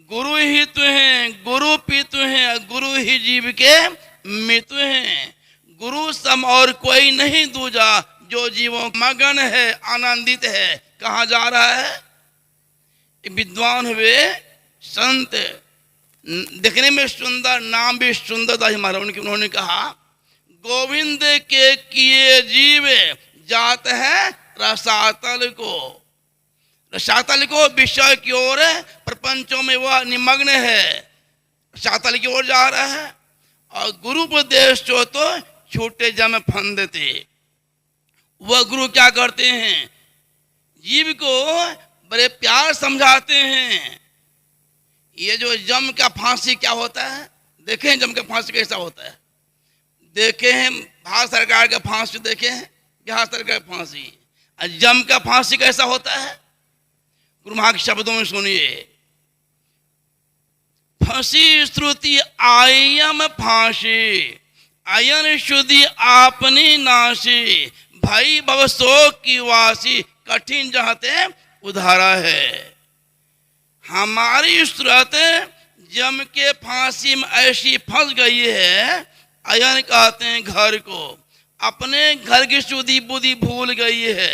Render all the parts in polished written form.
गुरु ही तु हैं, गुरु पितु हैं, गुरु ही जीव के मितु हैं। गुरु सम और कोई नहीं दूजा, जो जीवों मगन है आनंदित है। कहाँ जा रहा है? विद्वान हुए संत, देखने में सुंदर, नाम भी सुंदर था हमारा। उन्होंने कहा गोविंद के किए जीव जात है रसातल को। रसातल को विषय की ओर, प्रपंचों में वह निमग्न है, रसातल की ओर जा रहा है। और गुरु उपदेश तो छूटे जम फंदते। वह गुरु क्या करते हैं? जीव को बड़े प्यार समझाते हैं। ये जो जम का फांसी क्या होता है, देखें जम का फांसी कैसा होता है। देखे हैं भारत सरकार का फांसी, देखे हैं बिहार सरकार का फांसी। जम का फांसी कैसा होता है? गुरु महाराज के शब्दों में सुनिए। फंसी श्रुति आयम फांसी, अयन शुद्धि आपनी नाशी। भाई भव शोक की वासी, कठिन जहते उधारा है। हमारी सूरत जम के फांसी में ऐसी फंस गई है, अयन कहते हैं घर को। अपने घर की शुद्धि बुद्धि भूल गई है।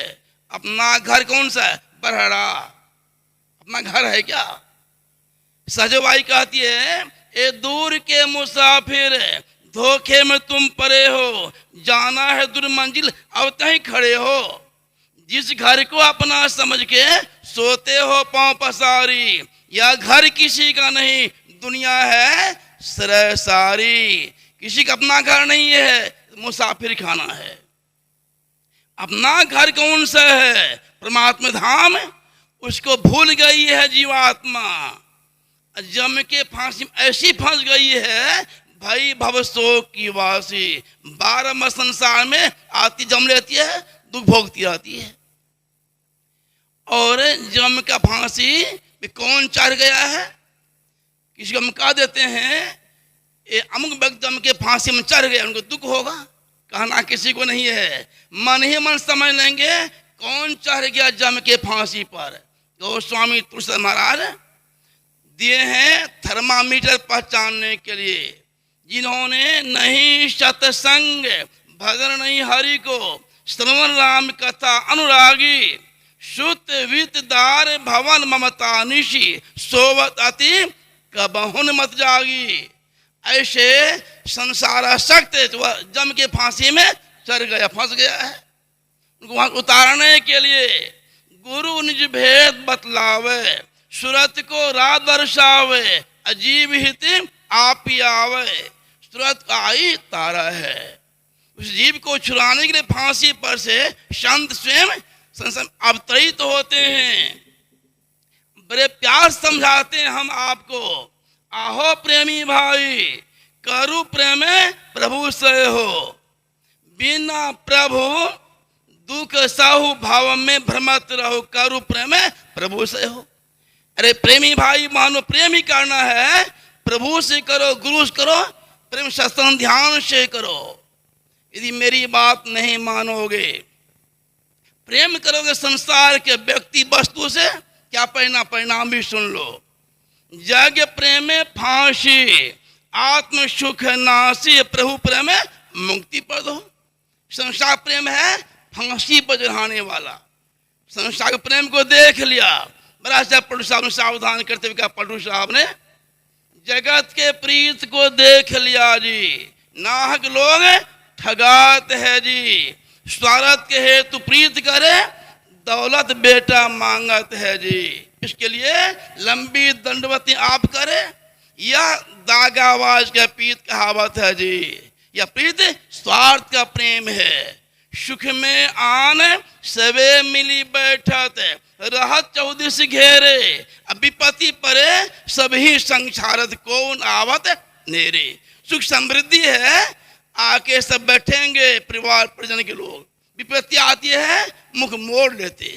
अपना घर कौन सा है? बरहड़ा। अपना घर है क्या? सजवाई कहती है ए दूर के मुसाफिर, धोखे में तुम परे हो। जाना है दूर मंजिल, अब तहीं खड़े हो। जिस घर को अपना समझ के सोते हो पांव पसारी, या घर किसी का नहीं, दुनिया है सरय सारी। किसी का अपना घर नहीं है, मुसाफिर खाना है। अपना घर कौन सा है? परमात्मा धाम। उसको भूल गई है जीवात्मा। जम के फांसी में ऐसी फंस गई है, भाई भव शोक की वासी। 12 माह संसार में आती जम लेती है, दुख भोगती रहती है। और जम का फांसी कौन चढ़ गया है? किसी को हम कह देते हैं ये अमुक व्यक्ति जम के फांसी में चढ़ गया, उनको दुख होगा। कहना किसी को नहीं है, मन ही मन समझ लेंगे कौन चढ़ गया जम के फांसी पर। तो स्वामी तुलसी महाराज दिए हैं थर्मामीटर पहचानने के लिए। जिन्होंने नहीं सत्संग, भजन नहीं हरि को, श्रवण राम कथा अनुरागी। शुद्ध वितदार भवन ममता निशी, सोवत अति कबहुन मत जागी। ऐसे संसार शक्त जम के फांसी में चढ़ गया, फंस गया है। उनको वहां उतारने के लिए गुरु निज भेद बतलावे, सूरत को राह दर्शावे। अजीब हित आप ही आवे, सूरत का आई तारा है। उस जीव को छुड़ाने के लिए फांसी पर से संत स्वयं अवतरित तो होते हैं। बड़े प्यार समझाते हैं हम आपको। आहो प्रेमी भाई, करु प्रेम प्रभु से हो। बिना प्रभु दुख साहु, भाव में भ्रमत रहो। करु प्रेम प्रभु से हो। अरे प्रेमी भाई मानो प्रेम ही करना है, प्रभु से करो, गुरु से करो, प्रेम सत्संग ध्यान से करो। यदि मेरी बात नहीं मानोगे, प्रेम करोगे संसार के व्यक्ति वस्तु से, क्या परिणाम भी सुन लो। जग प्रेम फांसी, आत्म सुख नासी। प्रभु प्रेम मुक्ति पद हो। संसार प्रेम है फांसी पर चढ़ाने वाला। संसार के प्रेम को देख लिया। बड़ा साहब पटू साहब ने सावधान करते हुए कहा, पटू साहब ने जगत के प्रीत को देख लिया जी। नाहक लोग ठगात है जी। स्वार्थ के हेतु प्रीत करे, दौलत बेटा मांगत है जी। इसके लिए लंबी दंडवती आप करे, यह दागावाज का प्रीत कहावत है जी। यह प्रीत स्वार्थ का प्रेम है। सुख में आन सवे मिली बैठत, रहत 14 घेरे। विपत्ति परे सभी संसारत, कौन आवत नेरे। सुख समृद्धि है, आके सब बैठेंगे परिवार परिजन के लोग। विपत्ति आती है, मुख मोड़ लेते।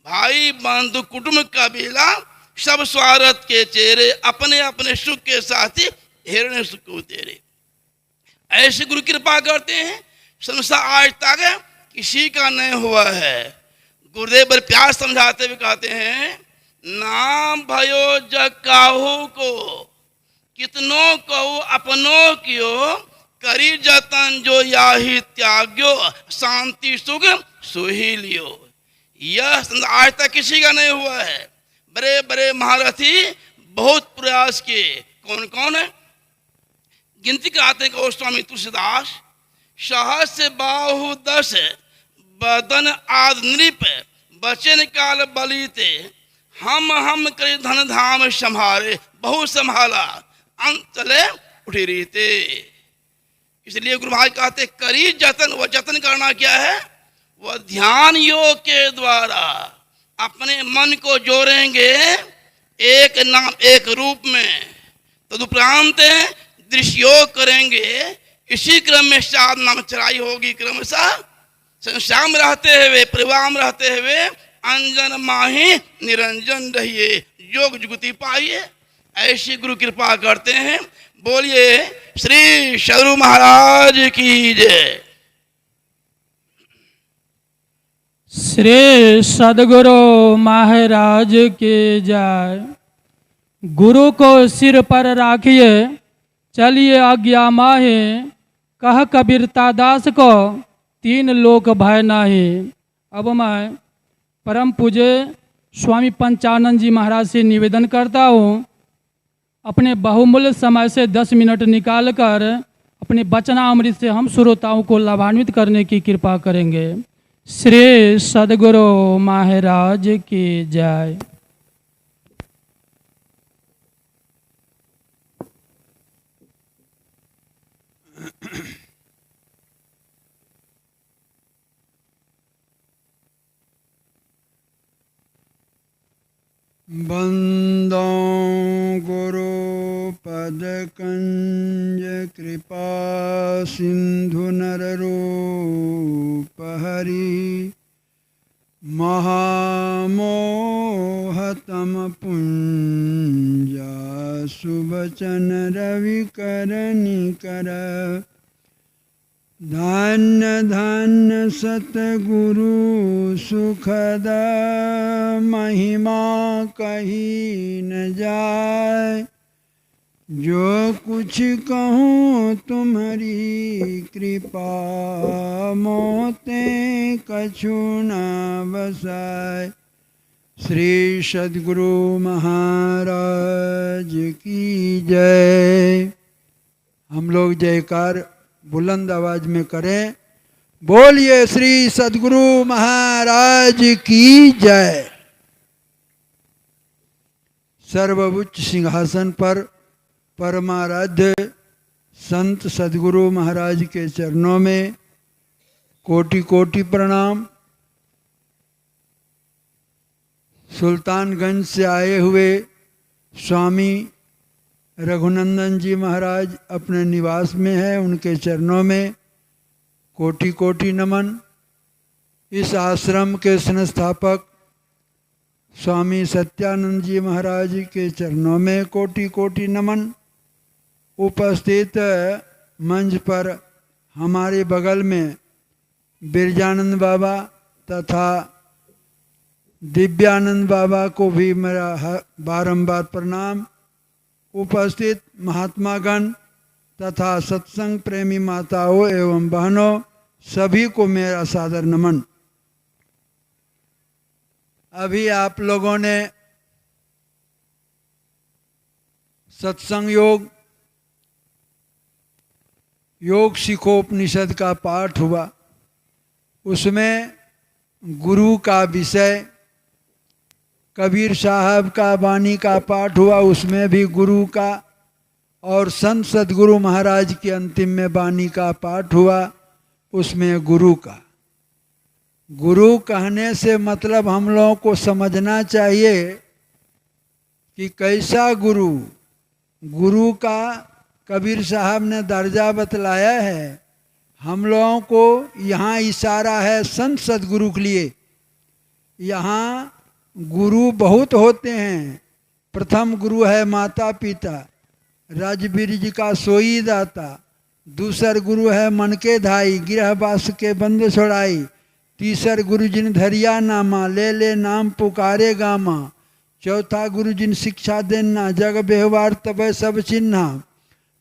भाई बंधु कुटुंब कबीला सब स्वार्थ के चेहरे, अपने अपने सुख के साथी हिरण्य सुख को तेरे। ऐसे गुरु कृपा करते हैं, संसार आज तक किसी का नहीं हुआ है। गुरुदेव पर प्यार समझाते हुए कहते हैं, नाम भयो जग काहू को, कितनों कहो अपनों कियो, करी जतन जो याही त्याग्यो, शांति सुख सुही लियो। यह आज तक किसी का नहीं हुआ है। बड़े बड़े महारथी बहुत प्रयास किए। कौन कौन है? गिनती कराते हैं गोस्वामी तुलसीदास। सहस्र बाहु दस, बदन आद नृप, बचन काल बलिते, हम करे धन धाम संभारे, बहुत संभाला अंत चले उठी रीते। इसलिए गुरु महाराज कहते करी जतन। वह जतन करना क्या है? वह ध्यान योग के द्वारा अपने मन को जोड़ेंगे एक नाम एक रूप में, तदुपरांत दृश्य योग करेंगे। इसी क्रम में साधना में चढ़ाई होगी। क्रमशः संसार में रहते हुए, परिवार में रहते हुए अंजन माही निरंजन रहिए, योग जुगति पाइए। ऐसी गुरु कृपा करते हैं। बोलिए श्री सद्गुरु महाराज की जय। श्री सद्गुरु महाराज की जय। गुरु को सिर पर राखिए, चलिए आज्ञा माहे, कह कबीरता दास को तीन लोक भय नाही। अब मैं परम पूज्य स्वामी पंचानंद जी महाराज से निवेदन करता हूँ, अपने बहुमूल्य समय से 10 मिनट निकालकर अपने वचनामृत से हम श्रोताओं को लाभान्वित करने की कृपा करेंगे। श्री सद्गुरु महाराज की जय। बंदो गुरु पद कंज कृपा सिंधु नर रूप हरि, महामोहतम पुंजा सुबचन रवि करनि कर, धन्य धन्य सतगुरु सुखद महिमा कही न जाय, जो कुछ कहूँ तुम्हारी कृपा मोते कछु न बसाय। श्री सद्गुरु महाराज की जय। हम लोग जयकार बुलंद आवाज में करें। बोलिए श्री सद्गुरु महाराज की जय। सर्वोच्च सिंहासन पर परमाराध्य संत सद्गुरु महाराज के चरणों में कोटि कोटि प्रणाम। सुल्तानगंज से आए हुए स्वामी रघुनंदन जी महाराज अपने निवास में है, उनके चरणों में कोटि कोटि नमन। इस आश्रम के संस्थापक स्वामी सत्यानंद जी महाराज के चरणों में कोटि कोटि नमन। उपस्थित मंच पर हमारे बगल में बिरजानंद बाबा तथा दिव्यानंद बाबा को भी मेरा बारंबार प्रणाम। उपस्थित महात्मागण तथा सत्संग प्रेमी माताओं एवं बहनों सभी को मेरा सादर नमन। अभी आप लोगों ने सत्संग योग सिखोपनिषद का पाठ हुआ। उसमें गुरु का विषय कबीर साहब का वाणी का पाठ हुआ, उसमें भी गुरु का, और संत सद्गुरु महाराज की अंतिम में वाणी का पाठ हुआ, उसमें गुरु का। गुरु कहने से मतलब हम लोगों को समझना चाहिए कि कैसा गुरु। गुरु का कबीर साहब ने दर्जा बतलाया है। हम लोगों को यहाँ इशारा है संत सद्गुरु के लिए। यहाँ गुरु बहुत होते हैं। प्रथम गुरु है माता पिता, राजबीर का सोई दाता। दूसर गुरु है मन के धाई, गृहवास के बंद छोड़ाई। तीसर गुरु जिन धरिया नामा, ले ले नाम पुकारे गामा। चौथा गुरु जिन शिक्षा देना, जग व्यवहार तब सब चिन्हा।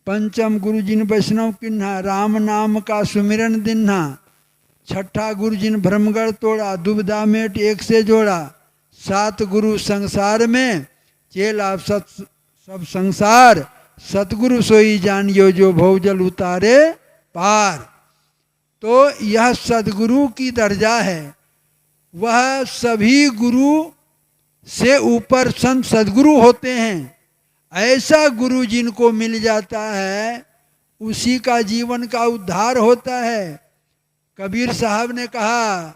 पंचम गुरु जिन वैष्णव किन्हा, राम नाम का सुमिरन दिन्हा। छठा गुरु जिन भ्रमगढ़ तोड़ा, दुविधा मेट एक से जोड़ा। सात गुरु संसार में, चेला सब संसार। सतगुरु सोई जानियो, जो भवजल उतारे पार। तो यह सदगुरु की दर्जा है। वह सभी गुरु से ऊपर संत सदगुरु होते हैं। ऐसा गुरु जिनको मिल जाता है, उसी का जीवन का उद्धार होता है। कबीर साहब ने कहा,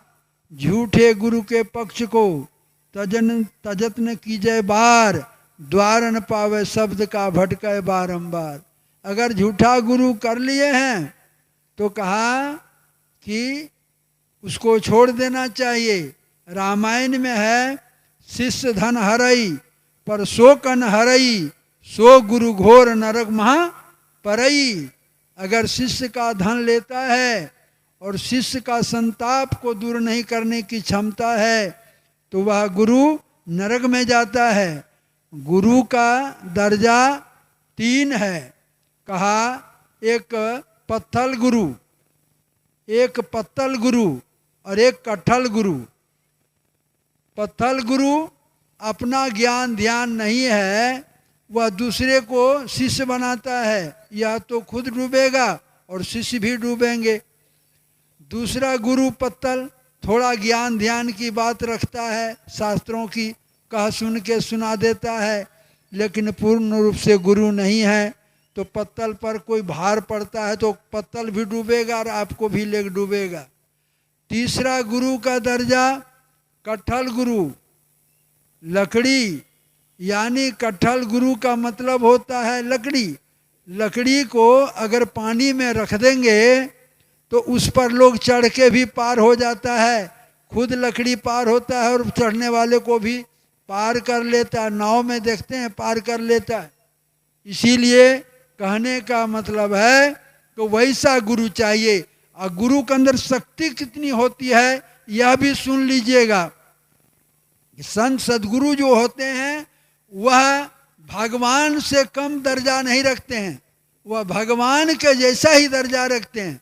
झूठे गुरु के पक्ष को तजत न कीजिए बार, द्वार न पावे शब्द का भटके बारंबार। अगर झूठा गुरु कर लिए हैं तो कहा कि उसको छोड़ देना चाहिए। रामायण में है, शिष्य धन हरई पर सो कन हरई, सो गुरु घोर नरक महा परई। अगर शिष्य का धन लेता है और शिष्य का संताप को दूर नहीं करने की क्षमता है, तो वह गुरु नरक में जाता है। गुरु का दर्जा तीन है। कहा, एक पत्थल गुरु, एक पत्तल गुरु और एक कट्ठल गुरु। पत्थल गुरु अपना ज्ञान ध्यान नहीं है, वह दूसरे को शिष्य बनाता है। या तो खुद डूबेगा और शिष्य भी डूबेंगे। दूसरा गुरु पत्तल थोड़ा ज्ञान ध्यान की बात रखता है, शास्त्रों की कह सुन के सुना देता है, लेकिन पूर्ण रूप से गुरु नहीं है। तो पत्तल पर कोई भार पड़ता है तो पत्तल भी डूबेगा और आपको भी ले डूबेगा। तीसरा गुरु का दर्जा कट्ठल गुरु, लकड़ी। यानी कट्ठल गुरु का मतलब होता है लकड़ी। लकड़ी को अगर पानी में रख देंगे तो उस पर लोग चढ़ के भी पार हो जाता है। खुद लकड़ी पार होता है और चढ़ने वाले को भी पार कर लेता है। नाव में देखते हैं पार कर लेता है। इसीलिए कहने का मतलब है तो वैसा गुरु चाहिए। और गुरु के अंदर शक्ति कितनी होती है यह भी सुन लीजिएगा। संत सदगुरु जो होते हैं वह भगवान से कम दर्जा नहीं रखते हैं, वह भगवान के जैसा ही दर्जा रखते हैं।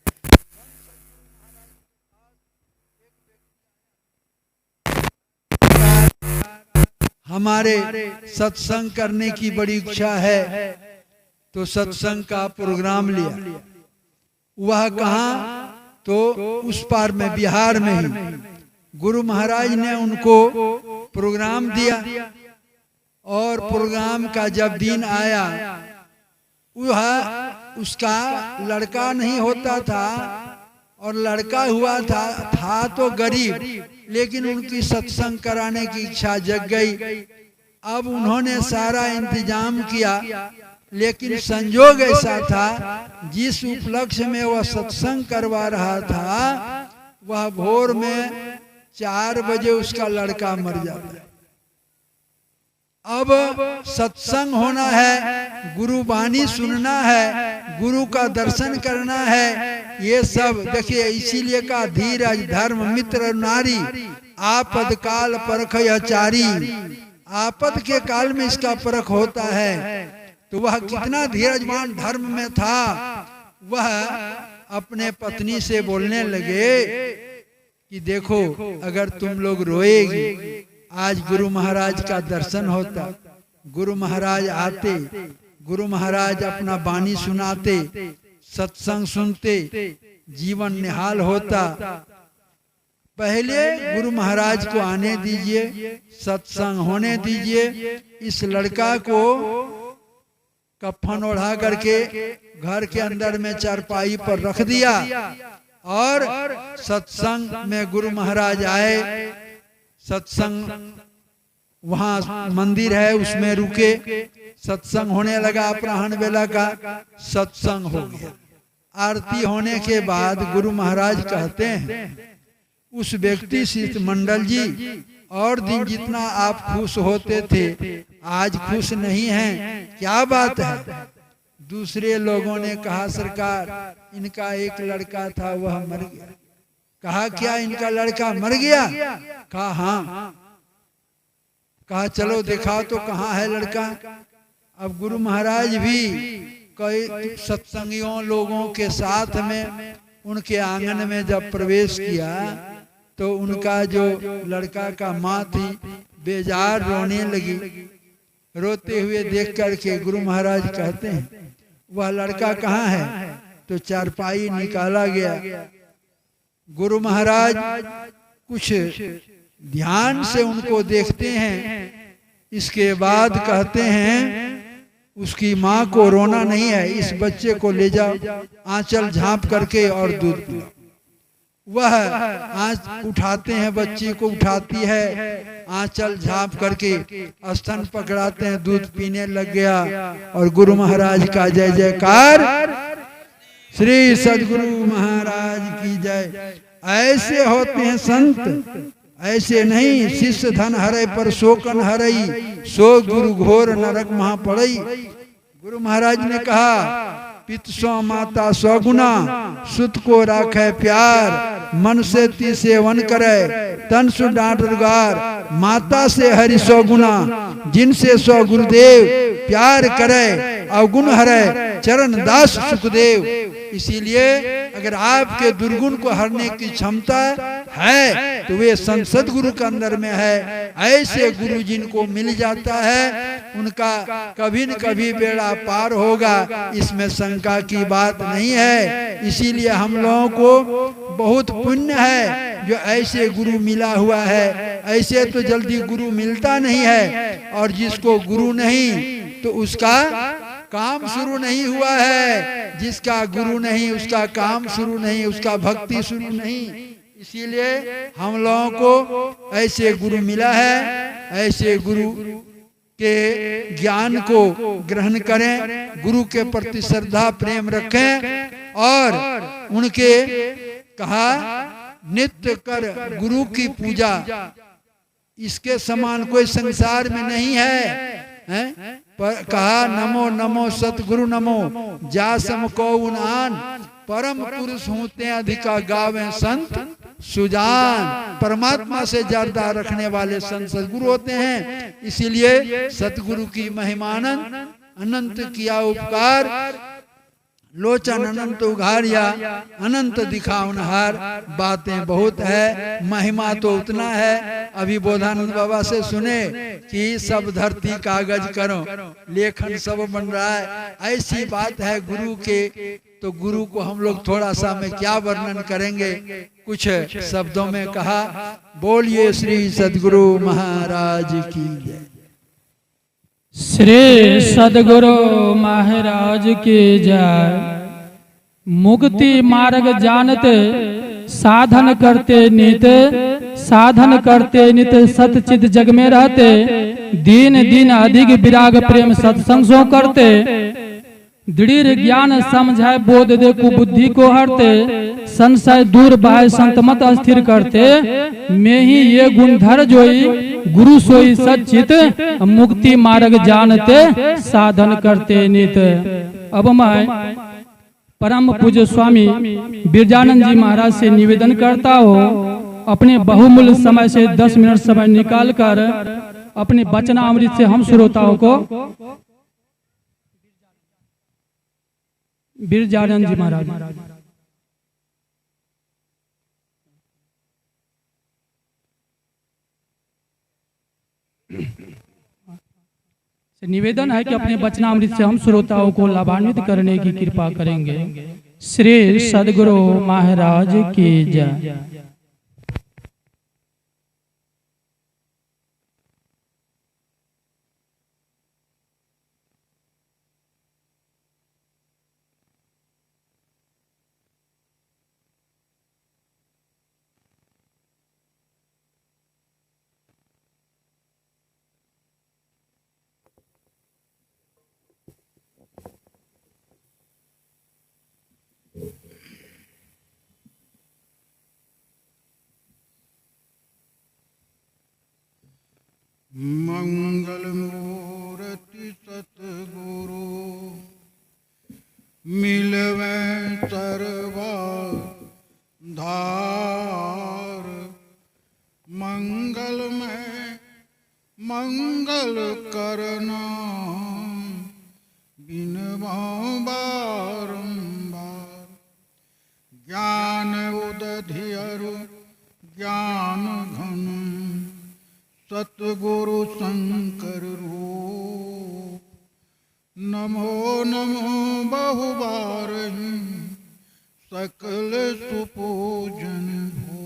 हमारे सत्संग करने की बड़ी इच्छा है तो सत्संग का प्रोग्राम लिया। वह कहाँ? तो उस पार में बिहार में ही गुरु महाराज ने उनको प्रोग्राम दिया। और प्रोग्राम का जब दिन आया, वह उसका लड़का नहीं होता था और लड़का हुआ था तो गरीब, लेकिन उनकी सत्संग कराने की इच्छा जग गई। अब उन्होंने सारा इंतजाम किया, लेकिन संयोग ऐसा था जिस उपलक्ष्य में वह सत्संग करवा रहा था वह भोर में 4 बजे उसका लड़का मर जाता है। अब सत्संग होना है, गुरु वाणी सुनना है, गुरु का दर्शन करना है, ये सब देखिए। इसीलिए का धीरज धर्म मित्र नारी, आपद काल परख आचारी। आपद के काल में इसका परख होता है। तो वह कितना धीरजवान धर्म में था। वह अपने पत्नी से बोलने लगे कि देखो, अगर तुम लोग रोएगी, आज गुरु महाराज का दर्शन होता, गुरु महाराज आते, गुरु महाराज अपना वाणी सुनाते, सत्संग सुनते, जीवन निहाल होता। पहले गुरु महाराज को आने दीजिए, सत्संग होने दीजिए। इस लड़का को कफन ओढ़ा करके घर के अंदर में चारपाई पर रख दिया और सत्संग में गुरु महाराज आए। सत्संग वहाँ मंदिर है उसमें रुके, सत्संग होने लगा। अपराह्न बेला का सत्संग हो गया। आरती होने के बाद गुरु महाराज कहते हैं, उस व्यक्ति शिष्ट मंडल जी, और दिन जितना आप खुश होते थे आज खुश नहीं हैं, क्या बात है? दूसरे लोगों ने कहा, सरकार इनका एक लड़का था वह मर गया। कहा, क्या इनका लड़का मर गया? कहा, हाँ। कहा चलो दिखाओ तो कहाँ है लड़का। अब गुरु महाराज भी कई सत्संगियों लोगों के साथ में उनके आंगन में जब प्रवेश किया तो उनका जो लड़का का माँ थी बेजार रोने लगी। रोते हुए देख करके गुरु महाराज कहते हैं वह लड़का कहाँ है। तो चारपाई निकाला गया। गुरु महाराज कुछ ध्यान से उनको देखते हैं। इसके बाद कहते हैं उसकी माँ को रोना नहीं है, इस बच्चे को ले जाओ आंचल झांप करके और दूध पिलाओ। वह आंच उठाते हैं, बच्ची को उठाती है, आंचल झांप करके स्तन पकड़ाते हैं, दूध पीने लग गया। और गुरु महाराज का जय जयकार, श्री सद्गुरु महाराज की जय। ऐसे होते हैं संत, ऐसे नहीं शिष्य धन हरै पर शोकन हरई, सो गुरु घोर नरक महा पड़ई। गुरु महाराज ने कहा पित सो माता सौ गुना, सुत को राखे प्यार, मन से ती सेवन करे, तन सु डांट रुगार। माता से हरि सौ गुना, जिनसे सौ गुरुदेव, प्यार करे अवगुण हरे, चरण दास सुखदेव। इसीलिए अगर आपके दुर्गुण को हरने की क्षमता है तो वे संसद गुरु के अंदर में है। ऐसे गुरु जिनको मिल जाता है उनका कभी न कभी बेड़ा पार होगा, इसमें शंका की बात नहीं है। इसीलिए हम लोगों को बहुत पुण्य है जो ऐसे गुरु मिला हुआ है। ऐसे तो जल्दी गुरु मिलता नहीं है, और जिसको गुरु नहीं तो उसका काम शुरू नहीं हुआ है। जिसका गुरु नहीं उसका काम शुरू नहीं, उसका भक्ति शुरू नहीं। इसीलिए हम लोगों को ऐसे गुरु मिला है, ऐसे गुरु के ज्ञान को ग्रहण करें, गुरु के प्रति श्रद्धा प्रेम रखें और उनके कहा नित्य कर गुरु की पूजा। इसके समान कोई संसार में नहीं है। पर कहा नमो नमो सतगुरु नमो, जा सम को उनान, परम पुरुष होते अधिका गावे संत सुजान। परमात्मा से ज्यादा रखने वाले संत सतगुरु होते हैं। इसीलिए सतगुरु की महिमानंद अनंत किया उपकार, लोचन अनंत उघारिया, अनंत दिखावनहार। बातें बहुत है, महिमा तो उतना है। अभी बोधानंद बाबा से सुने कि सब धरती कागज करो, लेखन सब बन रहा है। ऐसी बात है गुरु के। तो गुरु को हम लोग थोड़ा सा में क्या वर्णन करेंगे, कुछ शब्दों में कहा। बोलिए श्री सद्गुरु महाराज की जय। श्री सद्गुरु महाराज की जय। मुक्ति मार्ग जानते, साधन करते नित, साधन करते नित सतचित जग में रहते, दीन दिन अधिक विराग प्रेम सत्संग सो करते, दृढ़ ज्ञान समझाए बोध दे कुबुद्धि को हरते, संशय दूर बाह्य संत मत स्थिर करते, में ही ये गुण धर जोई, गुरु सोई सच्चित, मुक्ति मार्ग जानते, साधन करते नित। अब मैं परम पूज्य स्वामी बिरजानंद जी महाराज से निवेदन करता हूँ, अपने बहुमूल्य समय से 10 मिनट समय निकालकर अपने वचनामृत से हम श्रोताओं को बिरजानंद जी महाराज से निवेदन है कि अपने वचनामृत से हम श्रोताओं को लाभान्वित करने की कृपा करेंगे। श्री सद्गुरु महाराज की जय। नमो बारंबार। ज्ञान उदधियरु ज्ञान घन सतगुरु शंकर रूप। नमो नमो बहुबार सकल सुपूजन हो।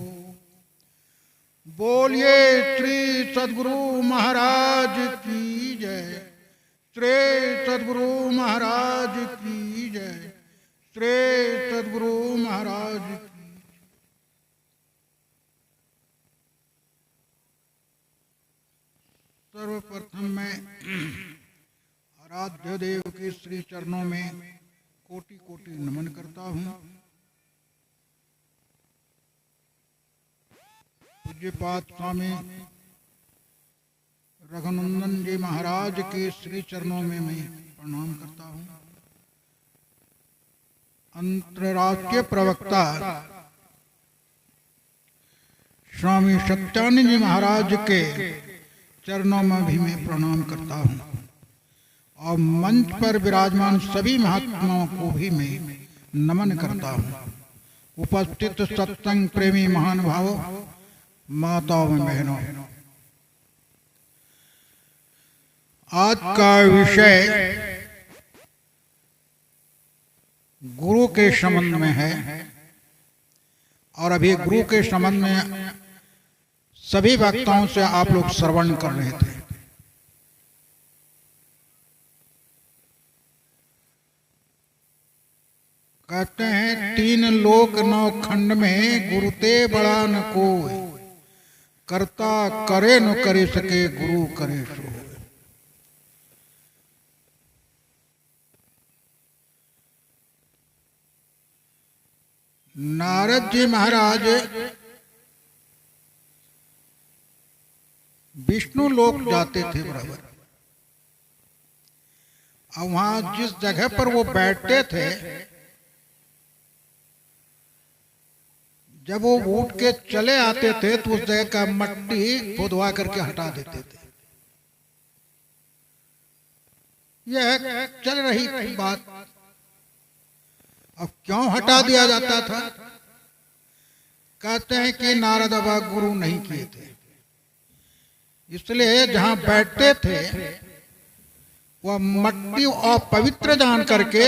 बोलिए श्री सद्गुरु महाराज की जय। श्री सद्गुरु महाराज की जय। श्री सद्गुरु महाराज की। सर्वप्रथम मैं आराध्य देव के श्री चरणों में कोटि कोटि नमन करता हूँ। पूज्यपाद स्वामी रघुनंदन जी महाराज के श्री चरणों में मैं प्रणाम करता हूँ। अंतर्राष्ट्रीय प्रवक्ता स्वामी सत्यानंद जी महाराज के चरणों में भी मैं प्रणाम करता हूँ और मंच पर विराजमान सभी महात्माओं को भी मैं नमन करता हूँ। उपस्थित सत्संग प्रेमी महानुभावों, माताओं एवं बहनों, आज का विषय गुरु के संबंध में है और अभी गुरु के संबंध में सभी वक्ताओं से आप लोग श्रवण कर रहे थे। कहते हैं तीन लोक नौ खंड में गुरुते बड़ा न कोई, करता करे न करे सके गुरु करे सो। नारद जी महाराज विष्णु लोक जाते थे बराबर, और वहां जिस जगह पर वो बैठते थे, जब वो उठ के चले आते थे तो उस जगह का मट्टी खोदवा करके हटा देते थे। यह चल रही थी बात। अब क्यों हटा दिया जाता था? कहते हैं कि नारद बाबा गुरु नहीं किए थे, इसलिए जहां बैठते थे वह मट्टी और पवित्र जान करके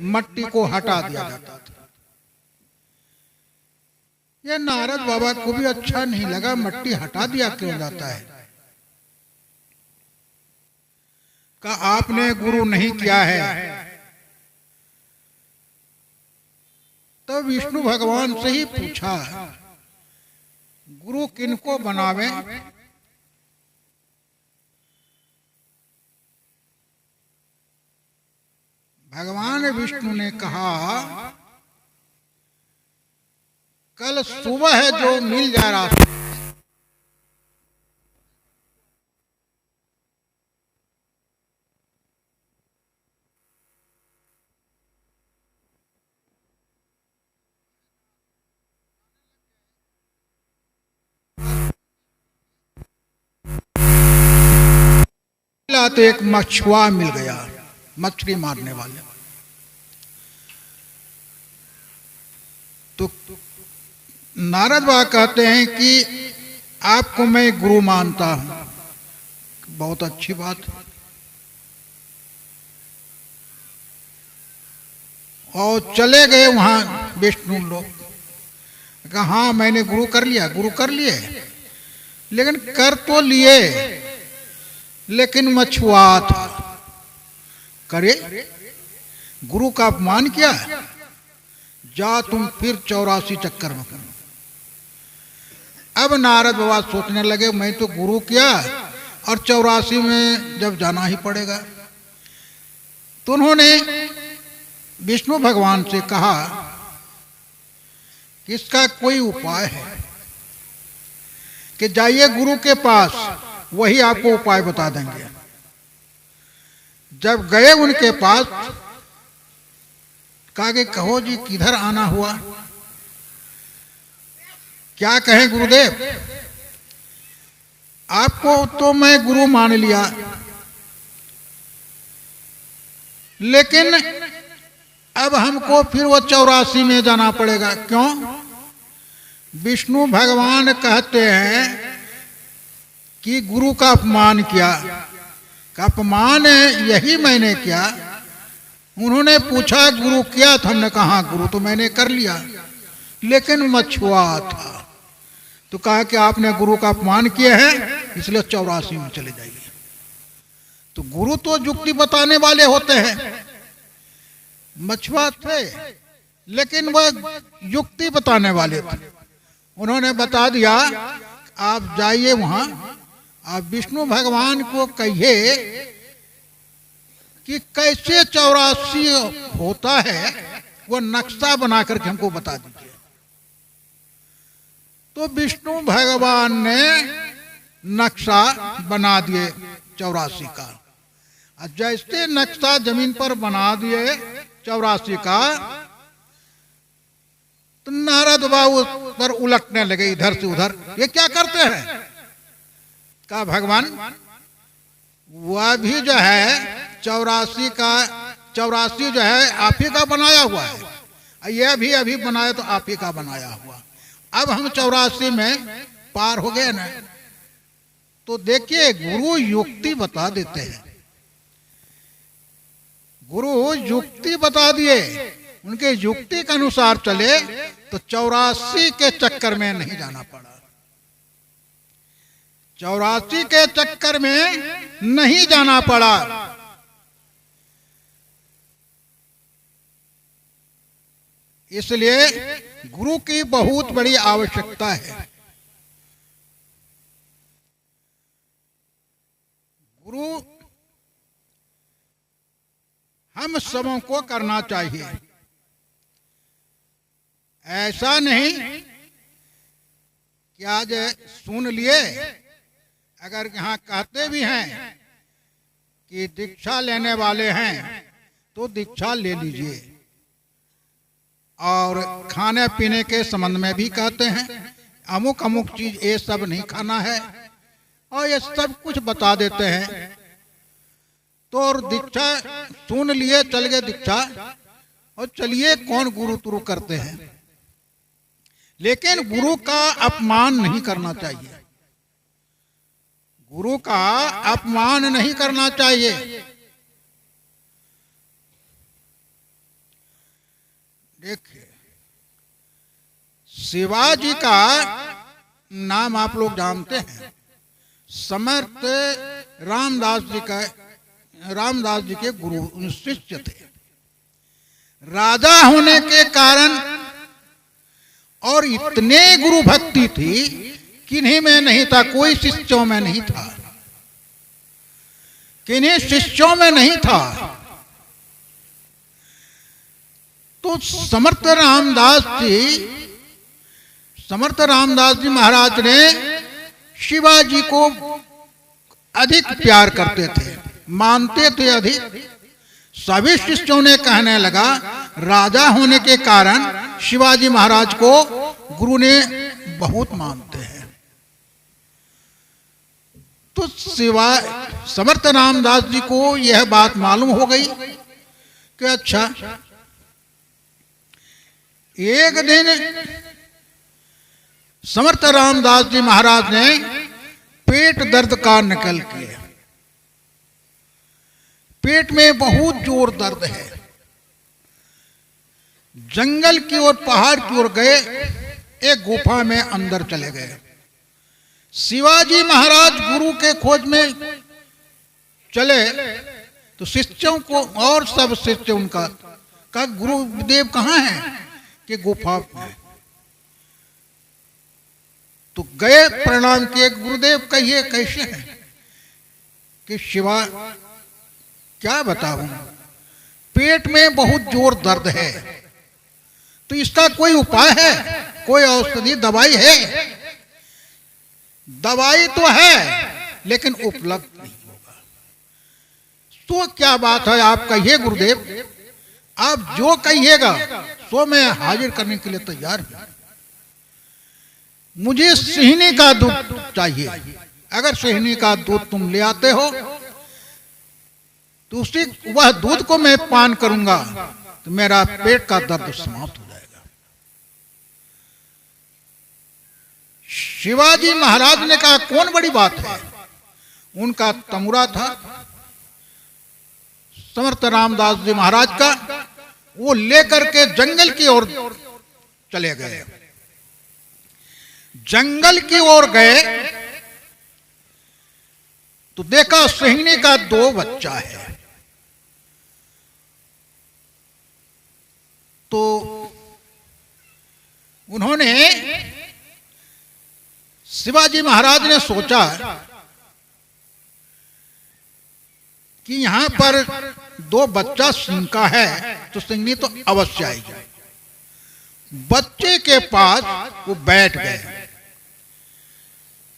मट्टी को हटा दिया जाता था। यह नारद बाबा को भी अच्छा नहीं लगा, मट्टी हटा दिया क्यों जाता है। का आपने गुरु नहीं किया है। तो विष्णु भगवान से ही पूछा, गुरु किनको बनावे? भगवान विष्णु ने कहा, कल सुबह जो मिल जा रहा था, तो एक मछुआ मिल गया, मछली मारने वाले। तो नारद बाबा कहते हैं कि आपको मैं गुरु मानता हूं। बहुत अच्छी बात। और चले गए वहां विष्णु लोग। कहा हाँ मैंने गुरु कर लिया, गुरु कर लिए, लेकिन कर तो लिए, लेकिन मछुआ था। करे गुरु का अपमान किया, जा तुम फिर 84 चक्कर में करो। अब नारद बाबा सोचने लगे, मैं तो गुरु किया और 84 में जब जाना ही पड़ेगा। तो उन्होंने विष्णु भगवान से कहा कि इसका कोई उपाय है कि जाइए गुरु के पास, वही आपको उपाय बता देंगे। जब गए उनके पास, कहा कि कहो जी किधर आना हुआ? क्या कहें गुरुदेव, आपको तो मैं गुरु मान लिया, लेकिन अब हमको फिर वो 84 में जाना पड़ेगा। क्यों? विष्णु भगवान कहते हैं कि गुरु का अपमान किया। का अपमान यही मैंने किया। उन्होंने पूछा गुरु किया था, हमने कहा गुरु तो मैंने कर लिया, लेकिन मछुआ था। तो कहा कि आपने गुरु का अपमान किया है, इसलिए 84 में चले जाइए। तो गुरु तो युक्ति बताने वाले होते हैं। मछुआ थे लेकिन वह युक्ति बताने वाले थे। उन्होंने बता दिया आप जाइए वहां, आप विष्णु भगवान को कहिए कि कैसे 84 होता है, वो नक्शा बना करके हमको बता दीजिए। तो विष्णु भगवान ने नक्शा बना दिए 84 का। और जैसे नक्शा जमीन पर बना दिए 84 का, तो नारद बाबू पर उलटने लगे इधर से उधर। ये क्या करते हैं? कहा भगवान वह भी जो है 84 का 84 जो है आप ही का बनाया हुआ है, यह भी अभी बनाया तो आप ही का बनाया हुआ। अब हम 84 में पार हो गए ना। तो देखिए गुरु युक्ति बता देते हैं। गुरु युक्ति बता दिए, उनके युक्ति के अनुसार चले तो 84 के चक्कर में नहीं जाना पड़ा। 84 के चक्कर में नहीं जाना पड़ा। इसलिए गुरु की बहुत बड़ी आवश्यकता है। गुरु हम सबों को करना चाहिए। ऐसा नहीं कि आज सुन लिए, अगर यहाँ कहते भी हैं कि दीक्षा लेने वाले हैं तो दीक्षा ले लीजिए। और खाने पीने के संबंध में भी कहते हैं अमुक अमुक चीज ये सब नहीं खाना है, और ये सब कुछ बता देते हैं। तो और दीक्षा सुन लिए, चल गए दीक्षा, और चलिए कौन गुरु तुरु करते हैं। लेकिन गुरु का अपमान नहीं करना चाहिए। गुरु का अपमान नहीं करना चाहिए। देखिए शिवाजी का नाम आप लोग जानते हैं। समर्थ रामदास जी के गुरु शिष्य थे। राजा होने के कारण और इतने गुरु भक्ति थी किन्हीं में नहीं था, कोई शिष्यों में नहीं था, किन्हीं शिष्यों में नहीं था। तो समर्थ रामदास जी महाराज ने शिवाजी को अधिक प्यार करते थे, मानते थे अधिक। सभी शिष्यों ने कहने लगा राजा होने के कारण शिवाजी महाराज को गुरु ने बहुत मानते हैं। तो समर्थ रामदास जी को यह बात मालूम हो गई कि अच्छा, एक दिन समर्थ रामदास जी महाराज ने पेट दर्द का नकल किया। पेट में बहुत जोर दर्द है। जंगल की ओर, पहाड़ की ओर गए, एक गुफा में अंदर चले गए। शिवाजी महाराज गुरु के खोज में चले तो शिष्यों को और सब शिष्य उनका कहा गुरुदेव कहाँ हैं? कि गुफा में। तो गए, प्रणाम किए, गुरुदेव कहिए कैसे हैं? कि शिवा क्या बताऊं, पेट में बहुत जोर दर्द है, तो इसका कोई उपाय है? कोई औषधि दवाई है? दवाई तो है लेकिन उपलब्ध नहीं होगा। तो क्या बात है, आप कहिए गुरुदेव, आप जो कहिएगा सो मैं हाजिर करने के लिए तैयार हूं। मुझे सिहनी का दूध चाहिए। अगर सिहनी का दूध तुम ले आते हो तो उसी वह दूध को मैं पान करूंगा तो मेरा पेट का दर्द समाप्त हो जाएगा। शिवाजी महाराज ने कहा कौन बड़ी बात है। उनका तमुरा था समर्थ रामदास जी महाराज का, वो लेकर के जंगल की ओर चले गए। जंगल की ओर गए तो देखा सिंहनी का 2 बच्चा है। तो उन्होंने शिवाजी महाराज ने सोचा कि यहां पर 2 बच्चा सिंह का है तो सिंहनी तो अवश्य आएगी। बच्चे के पास वो बैठ गए।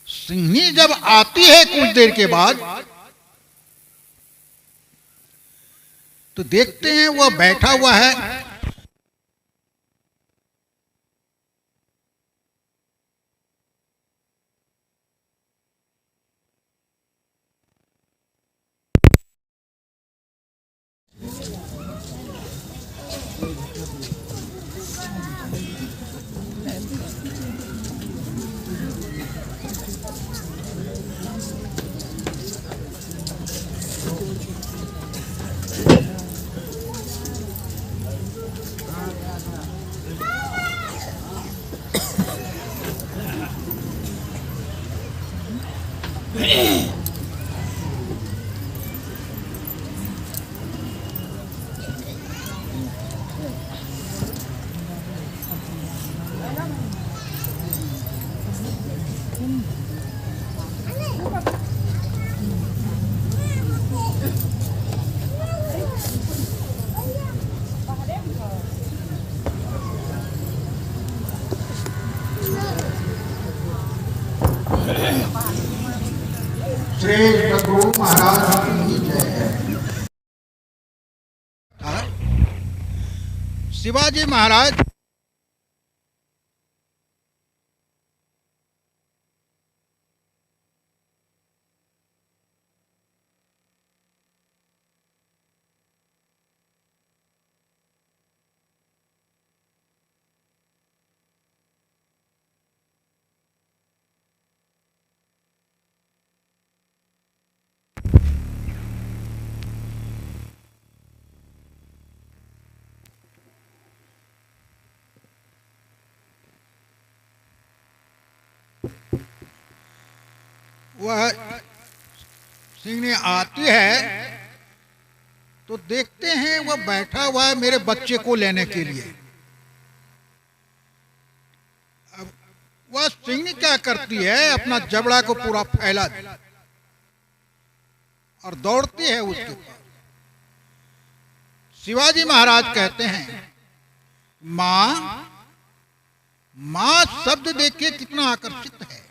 सिंहनी जब आती है कुछ देर के बाद तो देखते हैं वह बैठा हुआ है। श्रेष्ठ गुरु महाराज की जय। शिवाजी महाराज वह सिंहनी आती है तो देखते हैं वह बैठा हुआ है मेरे बच्चे को लेने के लिए। अब वह सिंहनी क्या करती है, अपना जबड़ा को पूरा फैला दी और दौड़ती है उसके पास। शिवाजी महाराज कहते हैं मां, मां शब्द देखिए कितना आकर्षित है।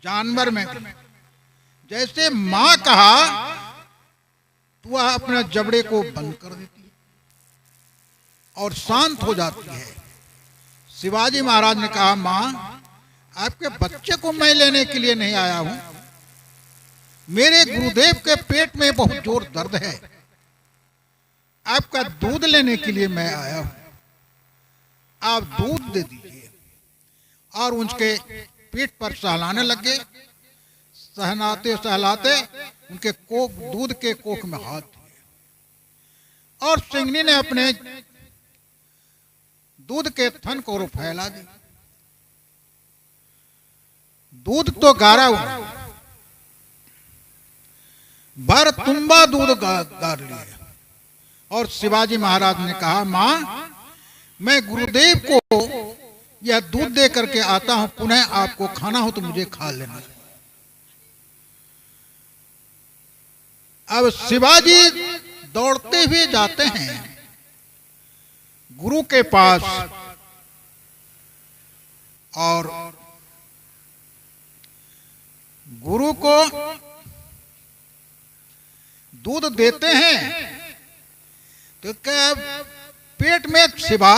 जानवर में जैसे मां कहा तो वह अपने जबड़े को बंद कर देती है और शांत हो जाती है। शिवाजी महाराज ने कहा मां, आपके बच्चे को मैं लेने के लिए नहीं आया हूं, मेरे गुरुदेव के पेट में बहुत जोर दर्द है, आपका दूध लेने के लिए मैं आया हूं, आप दूध दे दीजिए। और उनके पीठ पर सहलाने लगे। सहलाते सहलाते उनके कोख, दूध के कोख में हाथ दिए और सिंहनी ने अपने दूध के थन को फैला दी। दूध तो गारा हुआ, भर तुम्बा दूध गार लिए। और शिवाजी महाराज ने कहा मां, मैं गुरुदेव को यह दूध दे करके आता हूं, पुनः आपको खाना हो तो मुझे खा लेना। अब शिवाजी दौड़ते हुए जाते हैं गुरु के पास और गुरु को दूध देते हैं। तो क्या पेट में शिवा,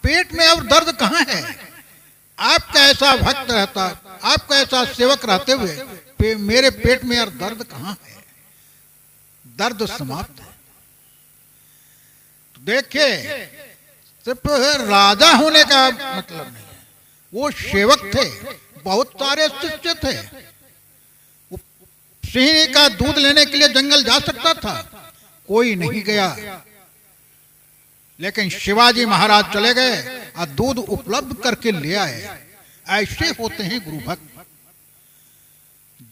पेट में अब दर्द कहां है? आपका ऐसा भक्त रहता, आपका ऐसा सेवक रहते हुए मेरे पेट में और दर्द कहां है? दर्द समाप्त है। तो देखिए, सिर्फ राजा होने का मतलब नहीं है, वो सेवक थे, बहुत सारे शिष्य थे। वो सिंह का दूध लेने के लिए जंगल जा सकता था, कोई नहीं गया, लेकिन शिवाजी महाराज चले गए और दूध उपलब्ध करके ले आए। ऐसे होते हैं गुरु भक्त,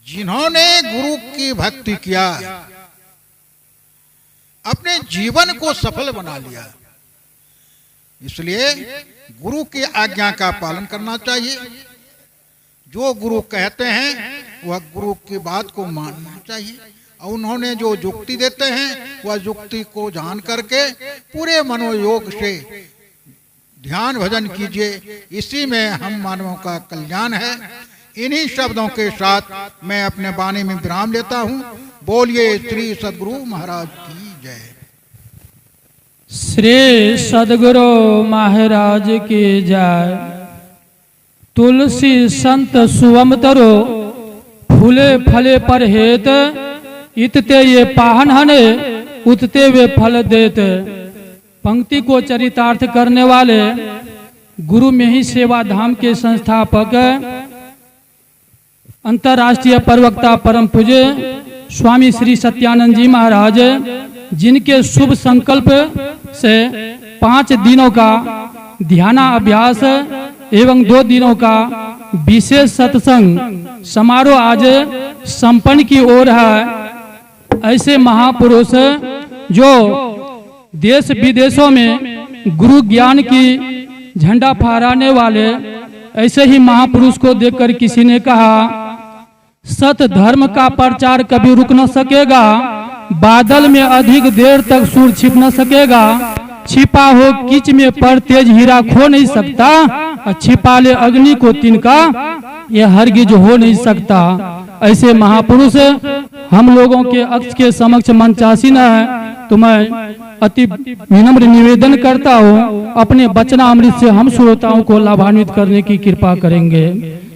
जिन्होंने गुरु की भक्ति किया, अपने जीवन को सफल बना लिया। इसलिए गुरु की आज्ञा का पालन करना चाहिए। जो गुरु कहते हैं वह गुरु की बात को मानना चाहिए, और उन्होंने जो युक्ति देते हैं वह युक्ति को जान करके पूरे मनोयोग से ध्यान भजन कीजिए। इसी में हम मानवों का कल्याण है। इन्हीं शब्दों के साथ मैं अपने वाणी में विराम लेता हूँ। बोलिए श्री सद्गुरु महाराज की जय। श्री सद्गुरु महाराज की जय। तुलसी संत सुवम तरो फूले फले पर हेत, इतते ये पाहन हने उतते वे फल देते। पंक्ति को चरितार्थ करने वाले गुरु में ही सेवा धाम के संस्थापक अंतर्राष्ट्रीय प्रवक्ता परम पूज्य स्वामी श्री सत्यानंद जी महाराज, जिनके शुभ संकल्प से 5 दिनों का ध्याना अभ्यास एवं 2 दिनों का विशेष सत्संग समारोह आज संपन्न की ओर है। ऐसे महापुरुष जो देश विदेशों में गुरु ज्ञान की झंडा फहराने वाले, ऐसे ही महापुरुष को देखकर किसी ने कहा, सत धर्म का प्रचार कभी रुक न सकेगा, बादल में अधिक देर तक सूर्य छिप न सकेगा, छिपा हो कीच में पर तेज हीरा खो नहीं सकता, और छिपा ले अग्नि को तिनका यह हरगिज हो नहीं सकता। ऐसे महापुरुष हम लोगों के अक्ष के समक्ष मंचासीन है। तो मैं अति विनम्र निवेदन करता हूँ, अपने वचनामृत से हम श्रोताओं को लाभान्वित करने की कृपा करेंगे।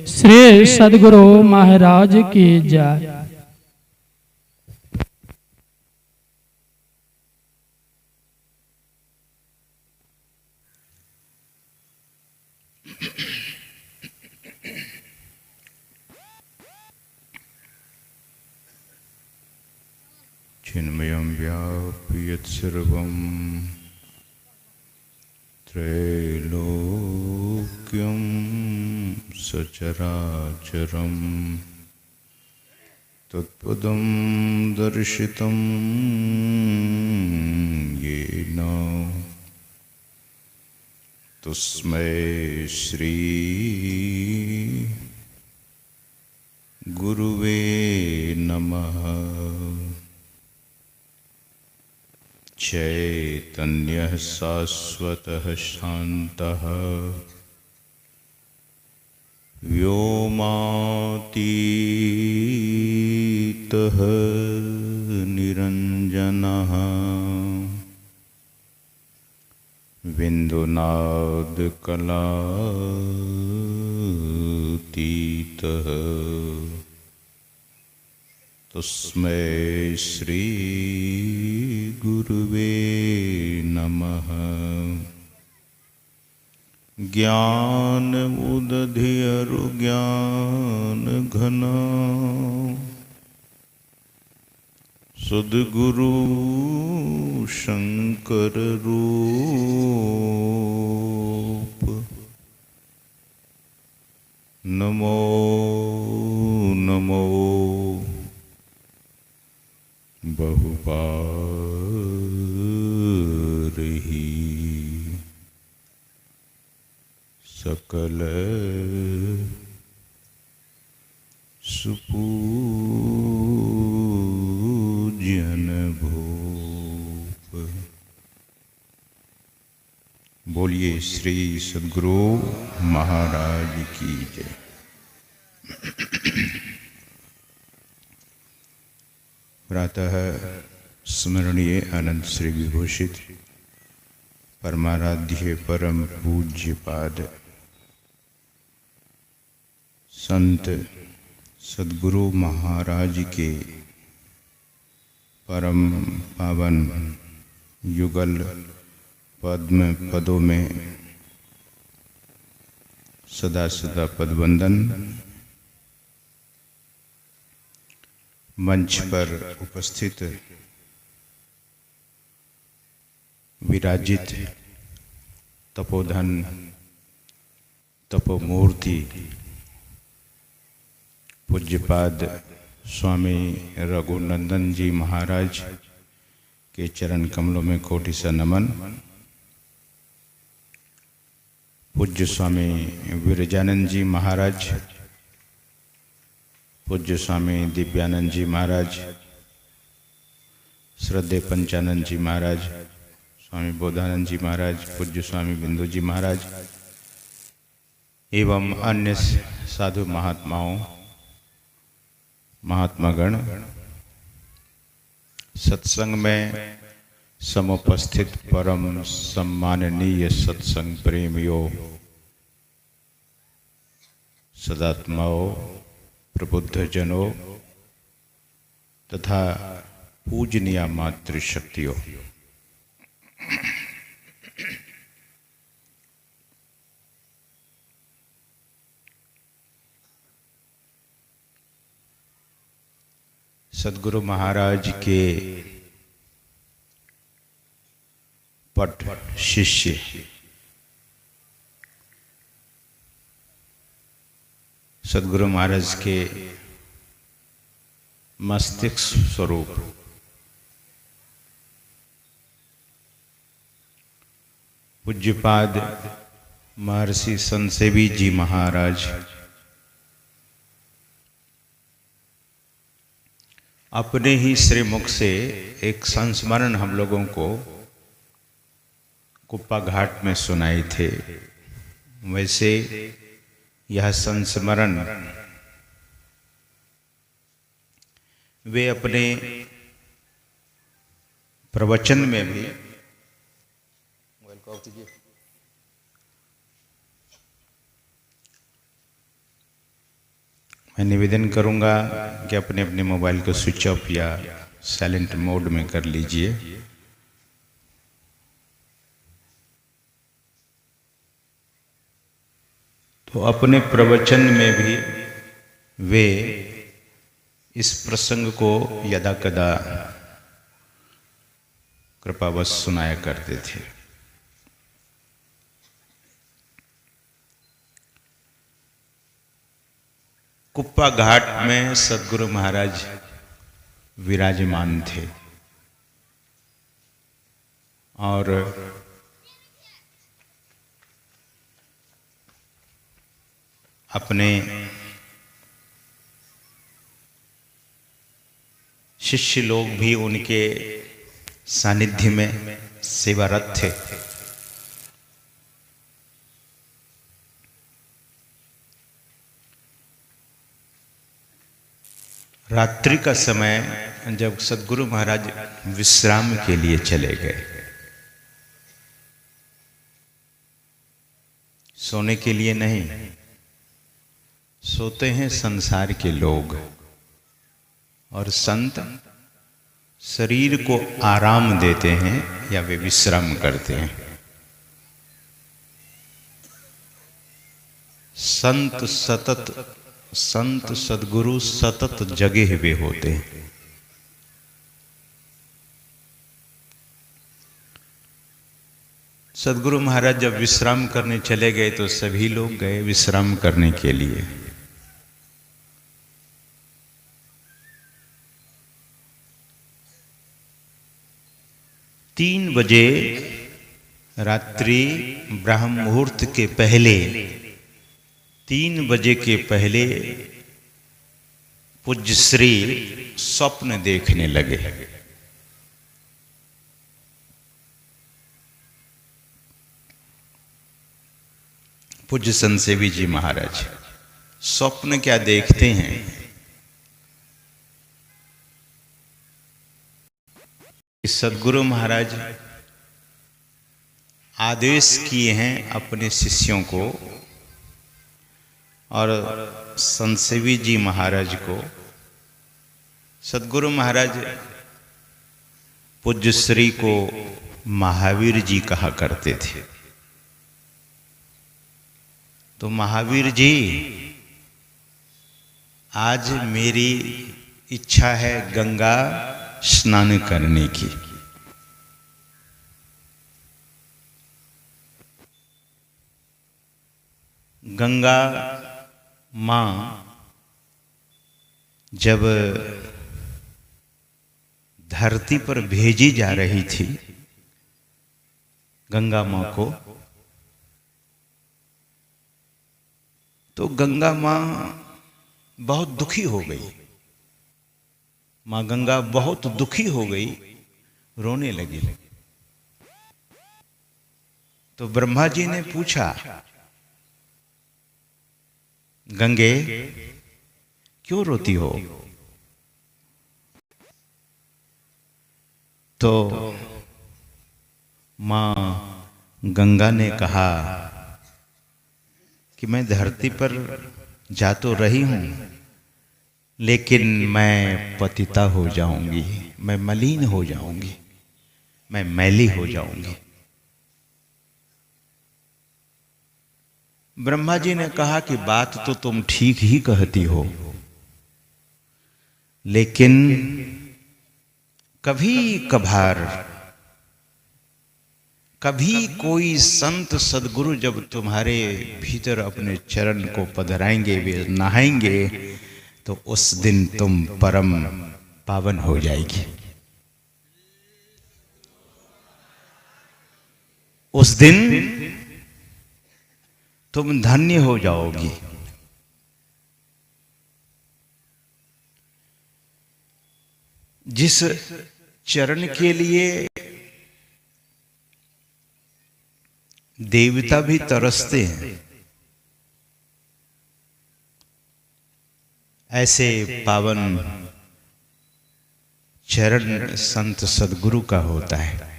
श्री सद्गुरु महाराज की जय। चिन्मयं व्याप्य यत्सर्वं त्रैलोक्यं सचराचरं तत्पदं दर्शितं येन तस्मै श्री गुरुवे नमः। चैतन्यः शाश्वतः शान्तः व्योमातीतः निरञ्जनः बिन्दुनादकलातीतः तस्मै श्री गुरुवे नमः। ज्ञान उदधियरु ज्ञान घना सद्गुरु शंकर रूप नमो नमो बहुपारही सकल सुपूजन भूप। बोलिए श्री सद्गुरु महाराज की जय। प्रातः स्मरणीय अनंत श्री विभूषित परमाराध्य परम पूज्य पाद संत सद्गुरु महाराज के परम पावन युगल पद्म पदों में सदा सदा पदवंदन। मंच पर उपस्थित विराजित तपोधन तपोमूर्ति पूज्यपाद स्वामी रघुनंदन जी महाराज के चरण कमलों में कोटि सा नमन। पूज्य स्वामी विरजानंद जी महाराज, पूज्य स्वामी दिव्यानंद जी महाराज, श्रद्धेय पंचानंद जी महाराज, स्वामी बोधानंद जी महाराज, पूज्य स्वामी बिंदु जी महाराज एवं अन्य साधु महात्माओं महात्मागण, सत्संग में समुपस्थित परम सम्माननीय सत्संग प्रेमियों, सदात्माओं, प्रबुद्ध जनों तथा पूजनीय मातृशक्तियों, सद्गुरु महाराज के पट शिष्य सद्गुरु महाराज के मस्तिष्क स्वरूप पूज्यपाद महर्षि संतसेवी जी महाराज अपने ही श्रीमुख से एक संस्मरण हम लोगों को कुप्पा घाट में सुनाए थे। वैसे यह संस्मरण वे अपने प्रवचन में भी मैं निवेदन करूंगा कि अपने अपने मोबाइल को स्विच ऑफ या साइलेंट मोड में कर लीजिए। तो अपने प्रवचन में भी वे इस प्रसंग को यदा कदा कृपावश सुनाया करते थे। कुप्पा घाट में सद्गुरु महाराज विराजमान थे और अपने शिष्य लोग भी उनके सानिध्य में सेवारत थे। रात्रि का समय जब सद्गुरु महाराज विश्राम के लिए चले गए, सोने के लिए नहीं, सोते हैं संसार के लोग और संत शरीर को आराम देते हैं या वे विश्राम करते हैं। संत सद्गुरु सतत जगे हुए होते हैं। सद्गुरु महाराज जब विश्राम करने चले गए तो सभी लोग गए विश्राम करने के लिए। तीन बजे रात्रि ब्रह्म मुहूर्त के पहले 3 बजे के पहले पूज्य श्री स्वप्न देखने लगे। पूज्य संतसेवी जी महाराज स्वप्न क्या देखते हैं? सद्गुरु महाराज आदेश किए हैं अपने शिष्यों को और संतसेवी जी महाराज को। सद्गुरु महाराज पूज्य श्री को महावीर जी कहा करते थे। तो महावीर जी, आज मेरी इच्छा है गंगा स्नान करने की। गंगा माँ जब धरती पर भेजी जा रही थी, गंगा माँ को, तो गंगा माँ बहुत दुखी हो गई। माँ गंगा बहुत दुखी हो गई, रोने लगी। तो ब्रह्मा जी ने पूछा, गंगे क्यों रोती हो? तो माँ गंगा ने कहा कि मैं धरती पर जा तो रही हूं, लेकिन मैं पतिता हो जाऊंगी, मैं मलिन हो जाऊंगी, मैं मैली हो जाऊंगी। ब्रह्मा जी ने कहा कि बात तो तुम ठीक ही कहती हो, लेकिन कभी कभार कभी कोई संत सदगुरु जब तुम्हारे भीतर अपने चरण को पधराएंगे, वे नहाएंगे, तो उस दिन तुम परम पावन हो जाएगी। उस दिन तुम धन्य हो जाओगी। जिस चरण के लिए देवता भी तरसते हैं, ऐसे पावन चरण संत सदगुरु का होता है।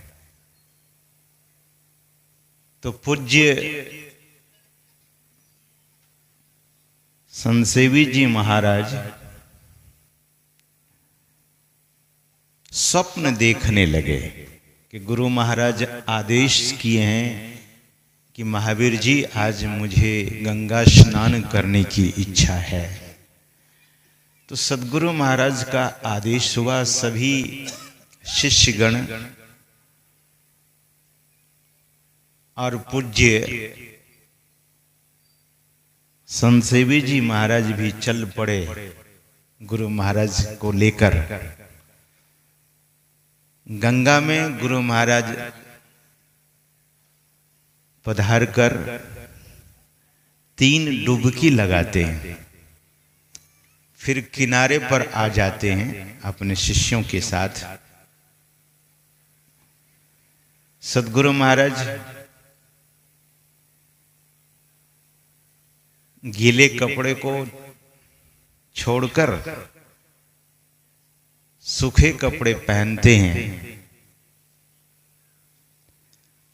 तो पूज्य संतसेवी जी महाराज स्वप्न देखने लगे कि गुरु महाराज आदेश किए हैं कि महावीर जी, आज मुझे गंगा स्नान करने की इच्छा है। तो सदगुरु महाराज का आदेश हुआ। सभी शिष्यगण और पूज्य संतसेवी जी महाराज भी चल पड़े गुरु महाराज को लेकर। गंगा में गुरु महाराज पधार कर 3 डुबकी लगाते हैं, फिर किनारे पर आ जाते हैं अपने शिष्यों के साथ। सदगुरु महाराज गीले कपड़े को छोड़कर सूखे कपड़े पहनते हैं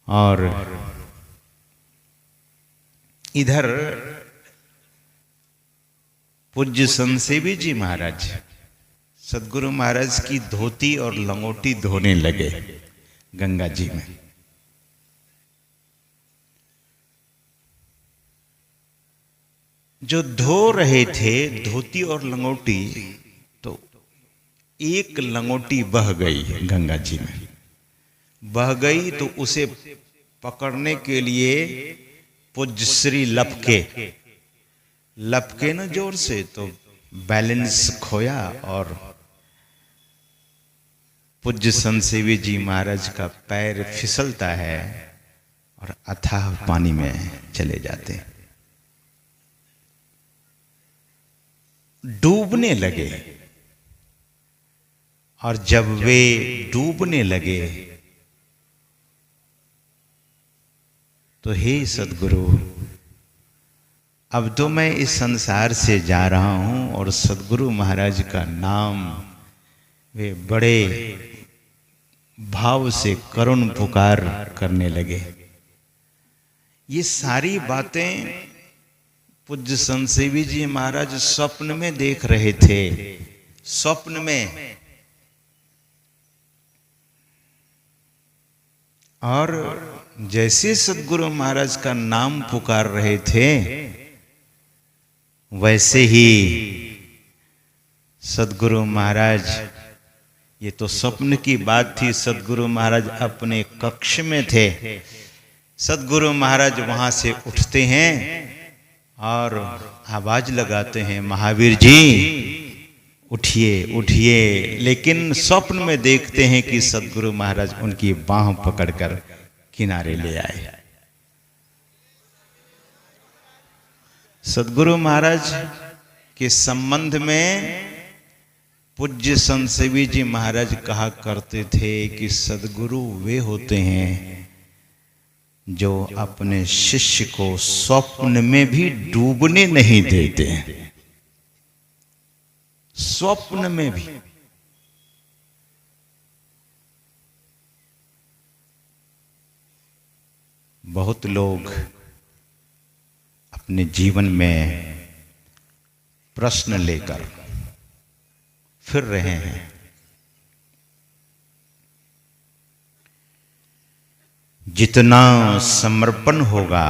और इधर पूज्य संतसेवी जी महाराज सदगुरु महाराज की धोती और लंगोटी धोने लगे गंगा जी में। जो धो रहे थे धोती और लंगोटी, तो एक लंगोटी बह गई गंगा जी में। बह गई तो उसे पकड़ने के लिए पूज्य श्री लपके न जोर से, तो बैलेंस खोया और पूज्य संतसेवी जी महाराज का पैर फिसलता है और अथाह पानी में चले जाते हैं, डूबने लगे। और जब वे डूबने लगे तो हे सदगुरु, अब तो मैं इस संसार से जा रहा हूं, और सदगुरु महाराज का नाम वे बड़े भाव से करुण पुकार करने लगे। ये सारी बातें पूज्य संतसेवी जी महाराज स्वप्न में देख रहे थे। स्वप्न में और जैसे सदगुरु महाराज का नाम पुकार रहे थे, वैसे ही सदगुरु महाराज, ये तो स्वप्न की बात थी, सदगुरु महाराज अपने कक्ष में थे। सदगुरु महाराज वहां से उठते हैं और आवाज लगाते हैं, महावीर जी उठिए उठिए। लेकिन स्वप्न में देखते हैं कि सदगुरु महाराज उनकी बांह पकड़कर किनारे ले आए। सदगुरु महाराज के संबंध में पूज्य संत सेवी जी महाराज कहा करते थे कि सदगुरु वे होते हैं जो अपने शिष्य को स्वप्न में भी डूबने नहीं देते। स्वप्न में भी। बहुत लोग अपने जीवन में प्रश्न लेकर फिर रहे हैं। जितना समर्पण होगा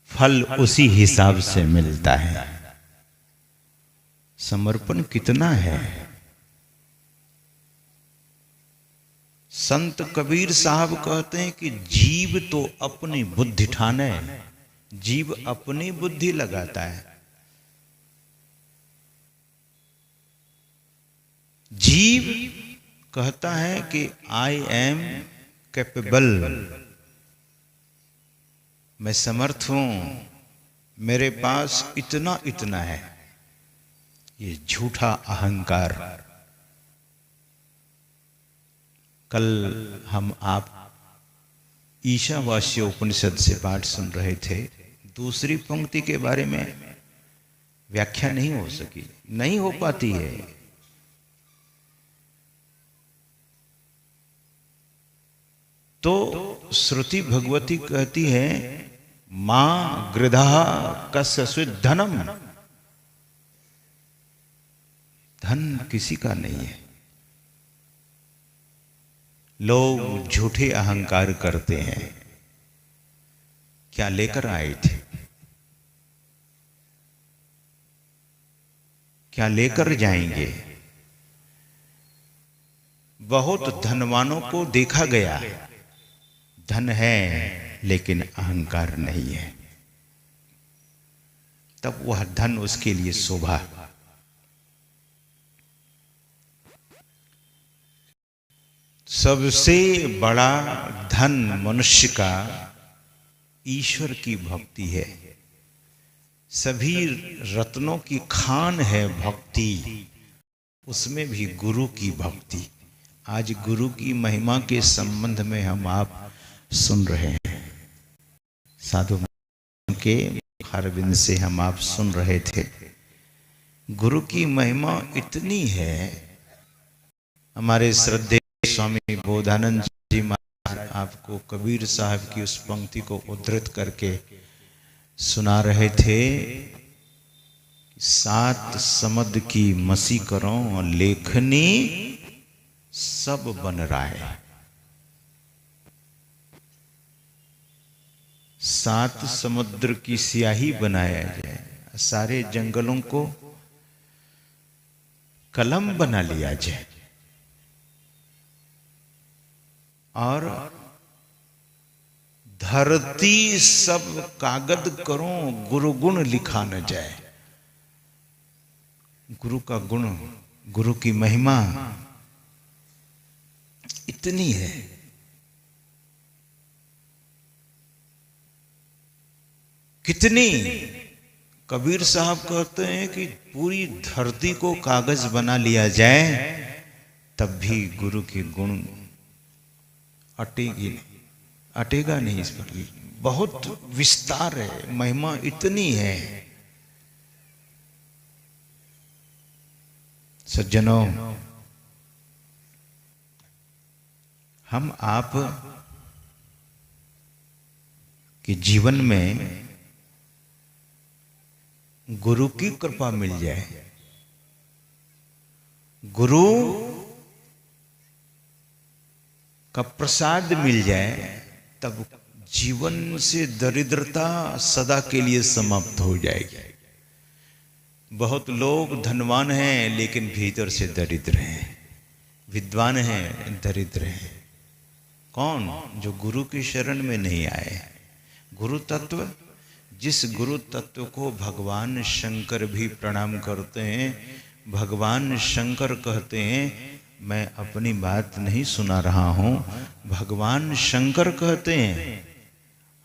फल उसी हिसाब से मिलता है। समर्पण कितना है? संत कबीर साहब कहते हैं कि जीव तो अपनी बुद्धि ठाने, जीव अपनी बुद्धि लगाता है। जीव कहता है कि आई एम कैपेबल, मैं समर्थ हूं, मेरे पास इतना इतना है। ये झूठा अहंकार। कल हम आप ईशावास्य उपनिषद से पाठ सुन रहे थे। दूसरी पंक्ति के बारे में व्याख्या नहीं हो सकी, नहीं हो पाती है। तो श्रुति भगवती कहती है, मां गृधा कस्य धनम, धन किसी का नहीं है। लोग झूठे अहंकार करते हैं। क्या लेकर आए थे? क्या लेकर जाएंगे? बहुत धनवानों को देखा गया, धन है लेकिन अहंकार नहीं है, तब वह धन उसके लिए शोभा। सबसे बड़ा धन मनुष्य का ईश्वर की भक्ति है। सभी रत्नों की खान है भक्ति, उसमें भी गुरु की भक्ति। आज गुरु की महिमा के संबंध में हम आप सुन रहे हैं। साधु के अरविंद से हम आप सुन रहे थे। गुरु की महिमा इतनी है। हमारे श्रद्धेय स्वामी बोधानंद जी महाराज आपको कबीर साहब की उस पंक्ति को उद्धृत करके सुना रहे थे, 7 समद की मसी करो और लेखनी सब बन रहा है। 7 समुद्र की स्याही बनाया जाए, सारे जंगलों को कलम बना लिया जाए और धरती सब कागद करो, गुरु गुण लिखा न जाए। गुरु का गुण, गुरु की महिमा इतनी है। कितनी? कबीर साहब कहते हैं कि पूरी धरती को कागज बना लिया जाए तब भी गुरु के गुण अटेगा नहीं। इस पर बहुत विस्तार है, महिमा इतनी है। सज्जनों, हम आप के जीवन में गुरु की कृपा मिल जाए। गुरु का प्रसाद मिल जाए तब जीवन से दरिद्रता सदा के लिए समाप्त हो जाएगी। बहुत लोग धनवान हैं लेकिन भीतर से दरिद्र हैं, विद्वान हैं दरिद्र हैं। कौन? जो गुरु की शरण में नहीं आए। गुरु तत्व, जिस गुरु तत्व को भगवान शंकर भी प्रणाम करते हैं, भगवान शंकर कहते हैं, मैं अपनी बात नहीं सुना रहा हूं, भगवान शंकर कहते हैं,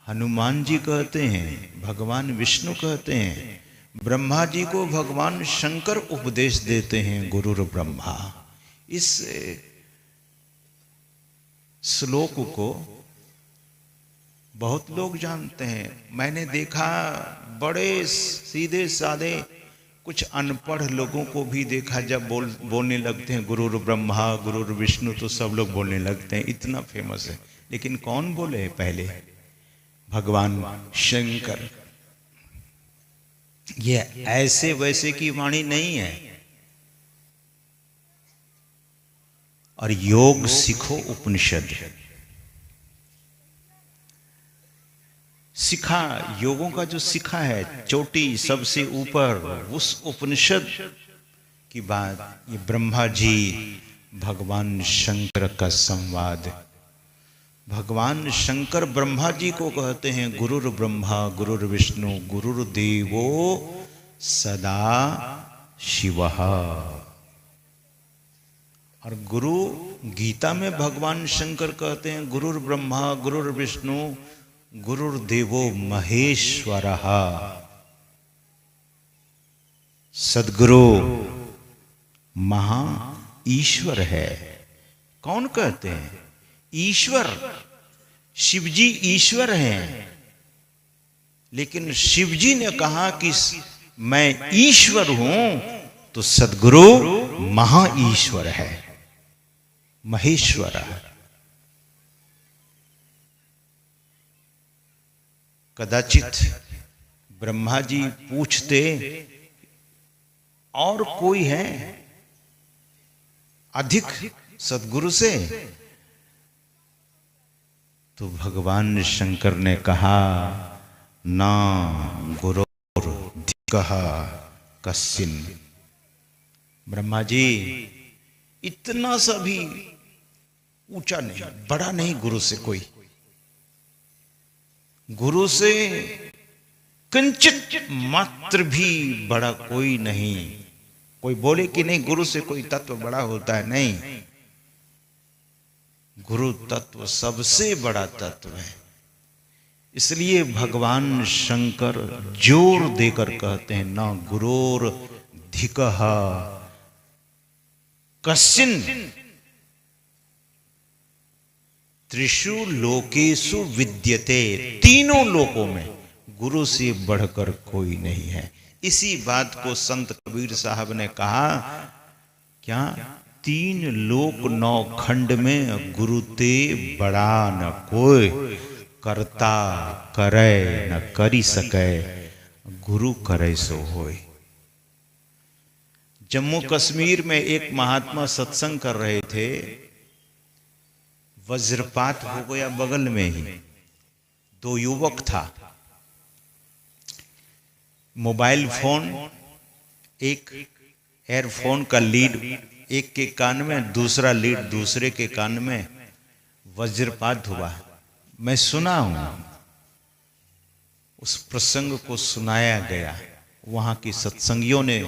हनुमान जी कहते हैं, भगवान विष्णु कहते हैं, ब्रह्मा जी को भगवान शंकर उपदेश देते हैं, गुरुर ब्रह्मा। इस श्लोक को बहुत लोग जानते हैं। मैंने देखा बड़े सीधे साधे कुछ अनपढ़ लोगों को भी देखा, जब बोलने लगते हैं गुरुर ब्रह्मा गुरुर विष्णु तो सब लोग बोलने लगते हैं, इतना फेमस है। लेकिन कौन बोले पहले? भगवान शंकर। ये ऐसे वैसे की वाणी नहीं है। और योग सीखो उपनिषद। सिखा, योगों का जो सिखा है चोटी सबसे ऊपर, उस उपनिषद की बात। ये ब्रह्मा जी भगवान शंकर का संवाद। भगवान शंकर ब्रह्मा जी को कहते हैं गुरुर ब्रह्मा गुरुर विष्णु गुरुर्देवो सदा शिवः। और गुरु गीता में भगवान शंकर कहते हैं गुरुर ब्रह्मा गुरुर विष्णु गुरुर्देवो महेश्वरः। सद्गुरु महा ईश्वर है। कौन कहते हैं? ईश्वर। शिवजी ईश्वर हैं, लेकिन शिवजी ने कहा कि मैं ईश्वर हूं, तो सद्गुरु महा ईश्वर है, महेश्वर है। कदाचित ब्रह्मा जी पूछते और कोई है अधिक सद्गुरु से, तो भगवान शंकर ने कहा ना गुरोर्धिकः कश्चिन। ब्रह्मा जी इतना सा भी ऊंचा नहीं, बड़ा नहीं गुरु से कोई, गुरु से किंचित मात्र भी बड़ा कोई नहीं। कोई बोले कि नहीं गुरु से कोई तत्व बड़ा होता है, नहीं, गुरु तत्व सबसे बड़ा तत्व है। इसलिए भगवान शंकर जोर देकर कहते हैं ना गुरोर्धिकः कश्चिन त्रिषु लोकेषु विद्यते। तीनों लोकों में गुरु से बढ़कर कोई नहीं है। इसी बात को संत कबीर साहब ने कहा, क्या? 3 लोक 9 खंड में गुरु ते बड़ा न कोई, करता करे न करी सके, गुरु करे सो होय। जम्मू कश्मीर में एक महात्मा सत्संग कर रहे थे, वज्रपात हो गया बगल में ही। 2 युवक था, मोबाइल फोन, एक एयरफोन का लीड एक के कान में, दूसरा लीड दूसरे के कान में, वज्रपात हुआ। मैं सुना हूं, उस प्रसंग को सुनाया गया, वहां की सत्संगियों ने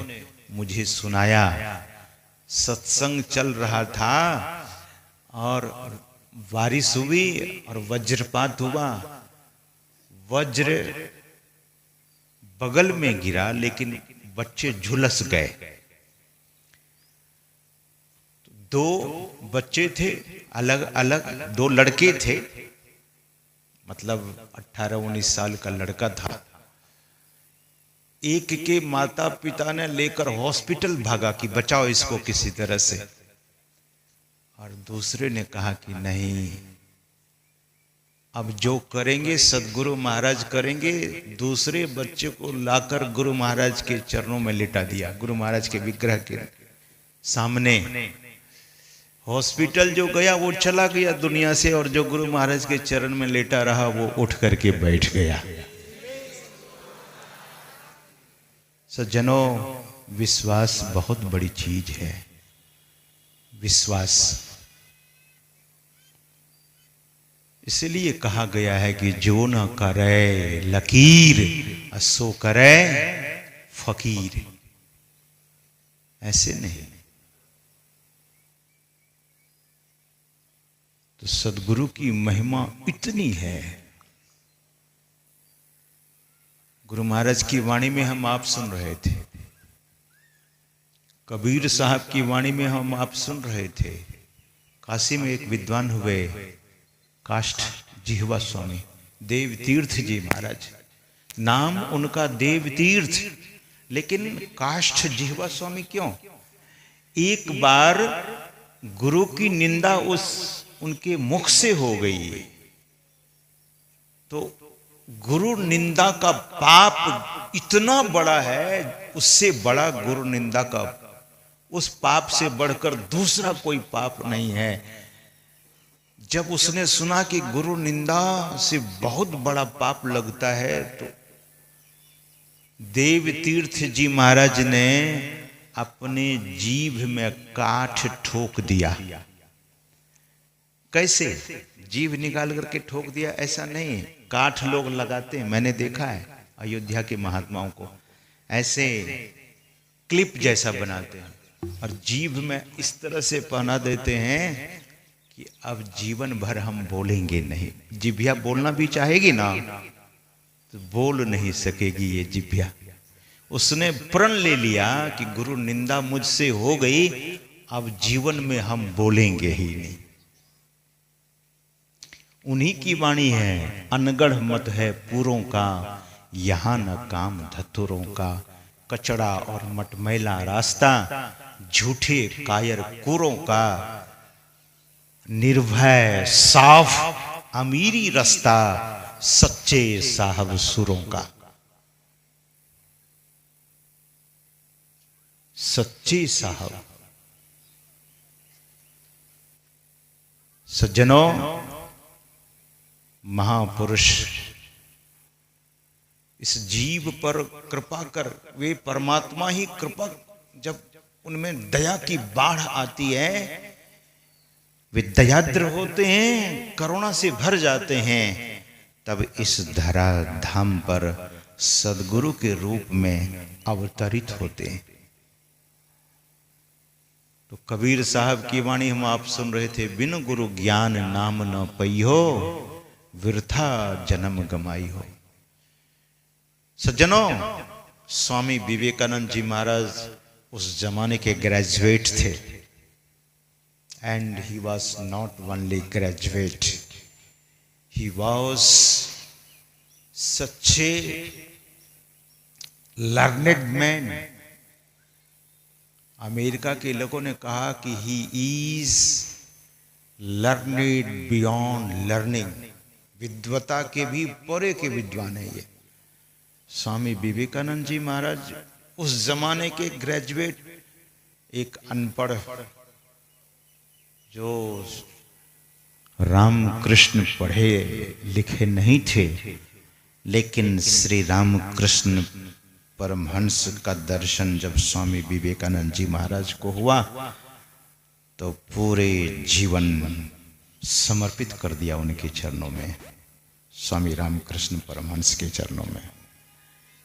मुझे सुनाया। सत्संग चल रहा था और बारिश हुई और वज्रपात हुआ। वज्र बगल में गिरा, लेकिन बच्चे झुलस गए। 2 बच्चे थे अलग अलग, 2 लड़के थे, मतलब 18-19 साल का लड़का था। एक के माता पिता ने लेकर हॉस्पिटल भागा कि बचाओ इसको किसी तरह से, और दूसरे ने कहा कि नहीं, अब जो करेंगे सदगुरु महाराज करेंगे। दूसरे बच्चे को लाकर गुरु महाराज के चरणों में लिटा दिया, गुरु महाराज के विग्रह के सामने। हॉस्पिटल जो गया वो चला गया दुनिया से, और जो गुरु महाराज के चरण में लेटा रहा वो उठ करके बैठ गया। सज्जनों, विश्वास बहुत बड़ी चीज है। विश्वास, इसलिए कहा गया है कि जो न करे लकीर सो करे फकीर। ऐसे नहीं। तो सदगुरु की महिमा इतनी है। गुरु महाराज की वाणी में हम आप सुन रहे थे, कबीर साहब की वाणी में हम आप सुन रहे थे। काशी में एक विद्वान हुए, काष्ठ जिह्वा स्वामी देव तीर्थ जी महाराज, नाम उनका देव तीर्थ, लेकिन काष्ठ जिह्वा स्वामी क्यों? एक बार गुरु की निंदा उनके मुख से हो गई, तो गुरु निंदा का पाप इतना बड़ा है, उससे बड़ा गुरु निंदा का, उस पाप से बढ़कर दूसरा कोई पाप नहीं है। जब उसने सुना कि गुरु निंदा से बहुत बड़ा पाप लगता है, तो देव तीर्थ जी महाराज ने अपने जीभ में काठ ठोक दिया। कैसे? जीभ निकाल करके ठोक दिया ऐसा नहीं, काठ लोग लगाते हैं, मैंने देखा है अयोध्या के महात्माओं को, ऐसे क्लिप जैसा बनाते हैं और जीभ में इस तरह से पहना देते हैं कि अब जीवन भर हम बोलेंगे नहीं। जिभ्या बोलना भी चाहेगी ना तो बोल नहीं सकेगी ये जिभ्या। उसने प्रण ले लिया कि गुरु निंदा मुझसे हो गई, अब जीवन में हम बोलेंगे ही नहीं। उन्हीं की वाणी है, अनगढ़ मत है पूरों का, यहां न काम धतुरों का, कचड़ा और मटमैला रास्ता, झूठे कायर कुरों का, निर्भय साफ अमीरी रास्ता, सच्चे साहब सुरों का। सच्चे साहब। सज्जनों, महापुरुष इस जीव पर कृपा कर, वे परमात्मा ही कृपा, जब उनमें दया की बाढ़ आती है, वे दयाद्र होते हैं, करुणा से भर जाते हैं, तब इस धरा धाम पर सदगुरु के रूप में अवतरित होते हैं। तो कबीर साहब की वाणी हम आप सुन रहे थे, बिन गुरु ज्ञान नाम न पइहो, वृथा जन्म गमाई हो। सज्जनों, स्वामी विवेकानंद जी महाराज उस जमाने के ग्रेजुएट थे, and he was not only graduate, he was such A learned man. America के लोगों ने कहा कि he is learned beyond learning, विद्वता के भी परे के विद्वान है ये। स्वामी विवेकानंद जी महाराज उस जमाने के ग्रेजुएट, एक अनपढ़ जो रामकृष्ण पढ़े लिखे नहीं थे, लेकिन श्री रामकृष्ण परमहंस का दर्शन जब स्वामी विवेकानंद जी महाराज को हुआ तो पूरे जीवन समर्पित कर दिया उनके चरणों में, स्वामी रामकृष्ण परमहंस के चरणों में।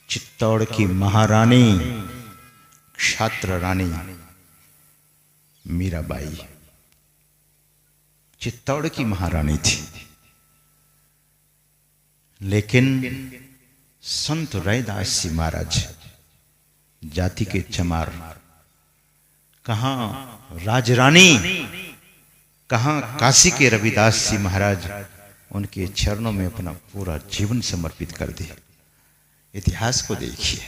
चित्तौड़ की महारानी, क्षात्र रानी मीराबाई चित्तौड़ की महारानी थी, लेकिन संत रैदास जी महाराज जाति के चमार, कहां राजरानी, कहां काशी के रविदास जी महाराज, उनके चरणों में अपना पूरा जीवन समर्पित कर दिया। इतिहास को देखिए,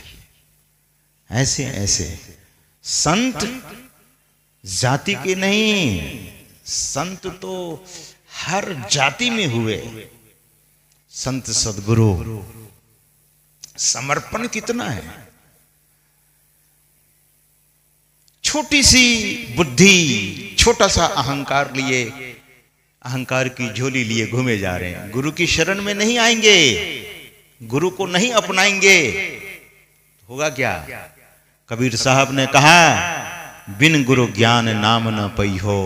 ऐसे ऐसे संत जाति के नहीं, संत तो हर जाति में हुए। संत सदगुरु, समर्पण कितना है। छोटी सी बुद्धि, छोटा सा अहंकार लिए, अहंकार की झोली लिए घूमे जा रहे हैं। गुरु की शरण में नहीं आएंगे, गुरु को नहीं अपनाएंगे, होगा क्या? कबीर साहब ने कहा, बिन गुरु ज्ञान नाम न पई हो,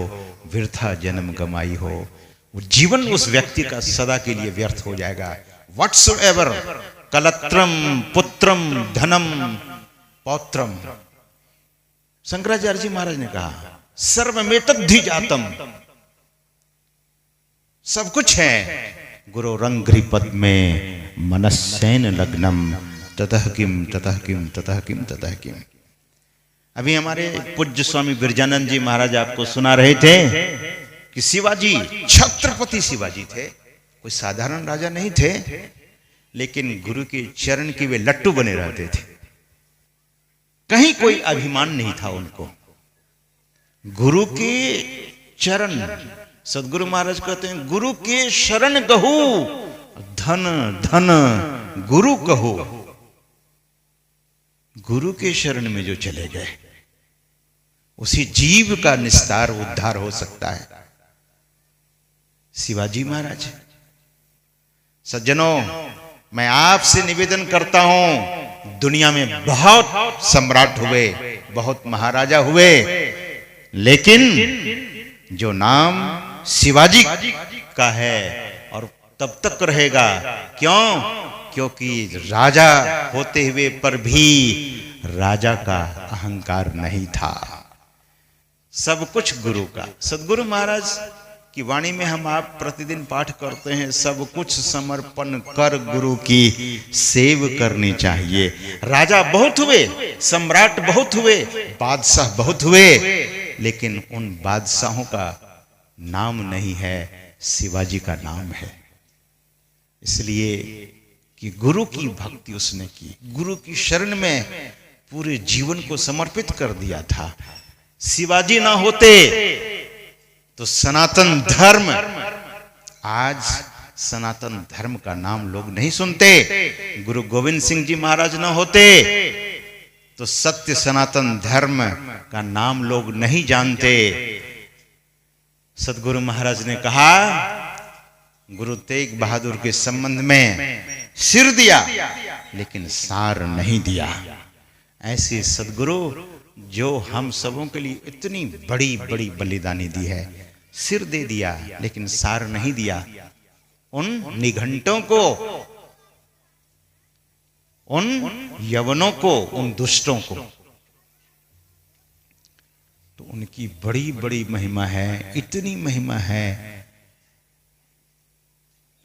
वृथा जन्म गमाई हो। वो जीवन उस व्यक्ति का सदा के लिए व्यर्थ हो जाएगा। व्हाट्सोएवर कलत्रम पुत्रम धनम पौत्रम, शंकराचार्य जी महाराज ने कहा, सर्वमेतद्धि जातम, सब कुछ है, गुरु रंघ्रि पद में मनस्सैन लग्नम, ततः किम ततः किम ततः किम ततः किम। अभी हमारे पूज्य स्वामी बिरजानंद जी महाराज आपको सुना रहे थे कि शिवाजी, छत्रपति शिवाजी थे, कोई साधारण राजा नहीं थे, लेकिन गुरु के चरण के वे लट्टू बने रहते थे। कहीं कोई अभिमान नहीं था उनको। गुरु के चरण, सदगुरु महाराज कहते हैं, गुरु के शरण कहू, धन धन गुरु कहो। गुरु के शरण में जो चले गए, उसी जीव का निस्तार उद्धार हो सकता है। शिवाजी महाराज, सज्जनों, मैं आपसे निवेदन करता हूं, दुनिया में बहुत सम्राट हुए, बहुत महाराजा हुए, लेकिन जो नाम शिवाजी का है और तब तक रहेगा, क्यों? क्योंकि राजा होते हुए पर भी राजा का अहंकार नहीं था, सब कुछ गुरु का। सदगुरु महाराज की वाणी में हम आप प्रतिदिन पाठ करते हैं, सब कुछ समर्पण कर गुरु की सेव करनी चाहिए। राजा बहुत हुए, सम्राट बहुत हुए, बादशाह बहुत हुए, लेकिन उन बादशाहों का नाम नहीं है, शिवाजी का नाम है। इसलिए कि गुरु की भक्ति उसने की, गुरु की शरण में पूरे जीवन को समर्पित कर दिया था। शिवाजी ना होते तो सनातन धर्म, आज सनातन धर्म का नाम लोग नहीं सुनते। गुरु गोविंद सिंह जी महाराज ना होते तो सत्य सनातन धर्म का नाम लोग नहीं जानते। सदगुरु महाराज ने कहा, गुरु तेग बहादुर के संबंध में सिर दिया लेकिन सार नहीं दिया। ऐसे सदगुरु जो हम सबों के लिए इतनी बड़ी बड़ी बलिदानी दी है, सिर दे दिया लेकिन सार नहीं दिया। उन निघंटों को, उन यवनों को, उन दुष्टों को, तो उनकी बड़ी बड़ी महिमा है, इतनी महिमा है,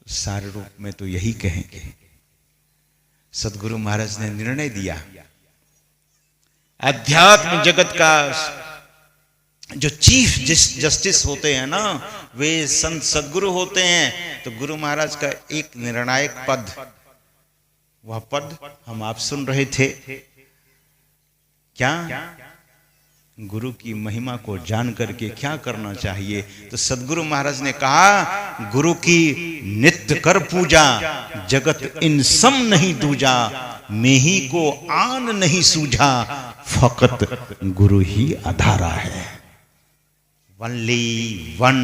सार रूप में तो यही कहेंगे। सदगुरु महाराज ने निर्णय दिया, अध्यात्म जगत का जो चीफ जस्टिस होते हैं ना, वे संत सदगुरु होते हैं। तो गुरु महाराज का एक निर्णायक पद, वह पद हम आप सुन रहे थे। क्या गुरु की महिमा को जान करके क्या करना चाहिए? तो सदगुरु महाराज ने कहा, गुरु की नित्य कर पूजा, जगत इन सम नहीं दूजा, मेही को आन नहीं सूझा, फकत गुरु ही आधारा है। Only one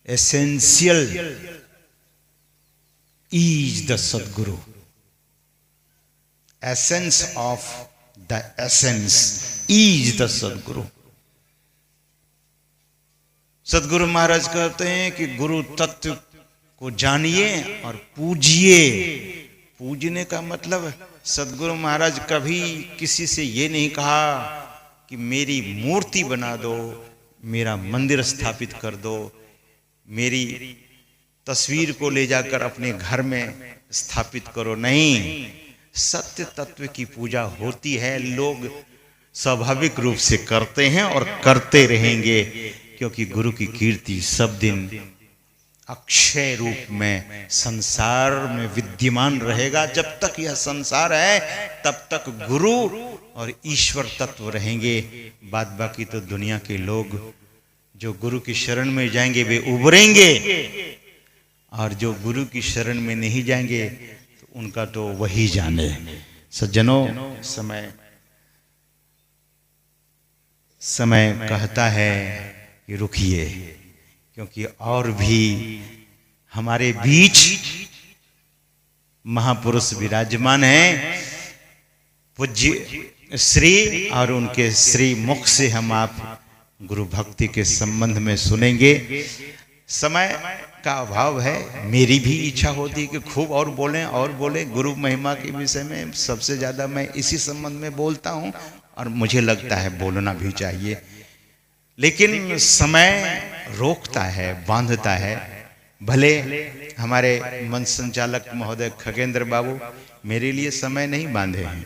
essential is the Sadguru. Essence of the essence is the Sadguru. सदगुरु महाराज कहते हैं कि गुरु तत्व को जानिए और पूजिए। पूजने का मतलब, सदगुरु महाराज कभी किसी से ये नहीं कहा कि मेरी मूर्ति बना दो, मेरा मंदिर स्थापित कर दो, मेरी तस्वीर को ले जाकर अपने घर में स्थापित करो। नहीं, सत्य तत्व की पूजा होती है, लोग स्वाभाविक रूप से करते हैं और करते रहेंगे, क्योंकि गुरु की कीर्ति सब दिन अक्षय रूप में संसार में विद्यमान रहेगा। जब तक यह संसार है तब तक गुरु और ईश्वर तत्व रहेंगे। बाद बाकी तो दुनिया के लोग जो गुरु की शरण में जाएंगे वे उभरेंगे, और जो गुरु की शरण में नहीं जाएंगे तो उनका तो वही जाने। सज्जनों, समय कहता है कि रुकिए, क्योंकि और भी हमारे बीच महापुरुष विराजमान हैं। पूज्य श्री और उनके श्री मुख से हम आप गुरु भक्ति के संबंध में सुनेंगे। समय का अभाव है, मेरी भी इच्छा होती है कि खूब और बोलें गुरु महिमा के विषय में। सबसे ज़्यादा मैं इसी संबंध में बोलता हूँ और मुझे लगता है बोलना भी चाहिए, लेकिन समय रोकता है, बांधता है। भले हमारे मंच संचालक महोदय खगेंद्र बाबू मेरे लिए समय नहीं बांधे हैं,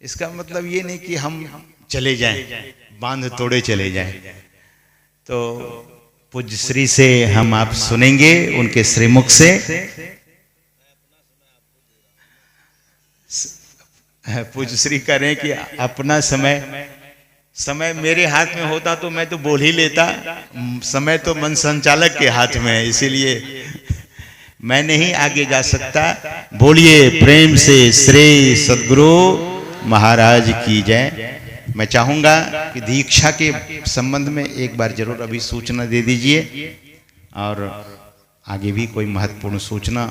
इसका मतलब ये नहीं कि हम चले जाएं, बांध तोड़े चले जाएं। तो पूज्य श्री से हम आप सुनेंगे, उनके श्रीमुख से। पूज्य श्री कह रहे हैं कि अपना समय मेरे हाथ में होता तो मैं तो बोल ही लेता, समय तो मन संचालक के हाथ में है, इसीलिए मैं नहीं आगे जा सकता। बोलिए प्रेम से श्री सद्गुरु महाराज की जय। मैं चाहूंगा कि दीक्षा के संबंध में एक बार जरूर अभी सूचना दे दीजिए, और आगे भी कोई महत्वपूर्ण सूचना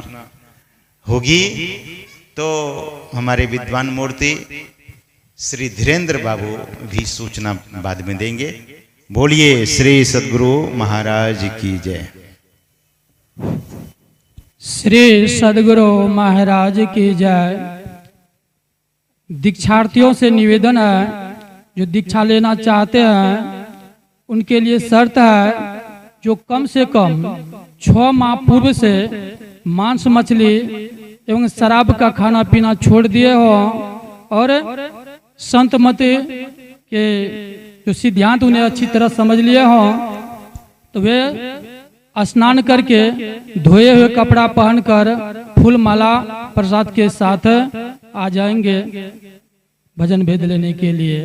होगी तो हमारे विद्वान मूर्ति श्री धीरेन्द्र बाबू भी सूचना बाद में देंगे। बोलिए श्री सद्गुरु महाराज की जय। श्री सद्गुरु महाराज की जय। दीक्षार्थियों से निवेदन है, जो दीक्षा लेना चाहते हैं उनके लिए शर्त है, जो कम से कम 6 माह पूर्व से मांस मछली एवं शराब का खाना पीना छोड़ दिए हो और संत मत के जो सिद्धांत उन्हें अच्छी तरह समझ लिए हो, तो वे स्नान करके धोए हुए कपड़ा पहनकर फूल माला प्रसाद के साथ आ जाएंगे भजन भेद लेने के लिए।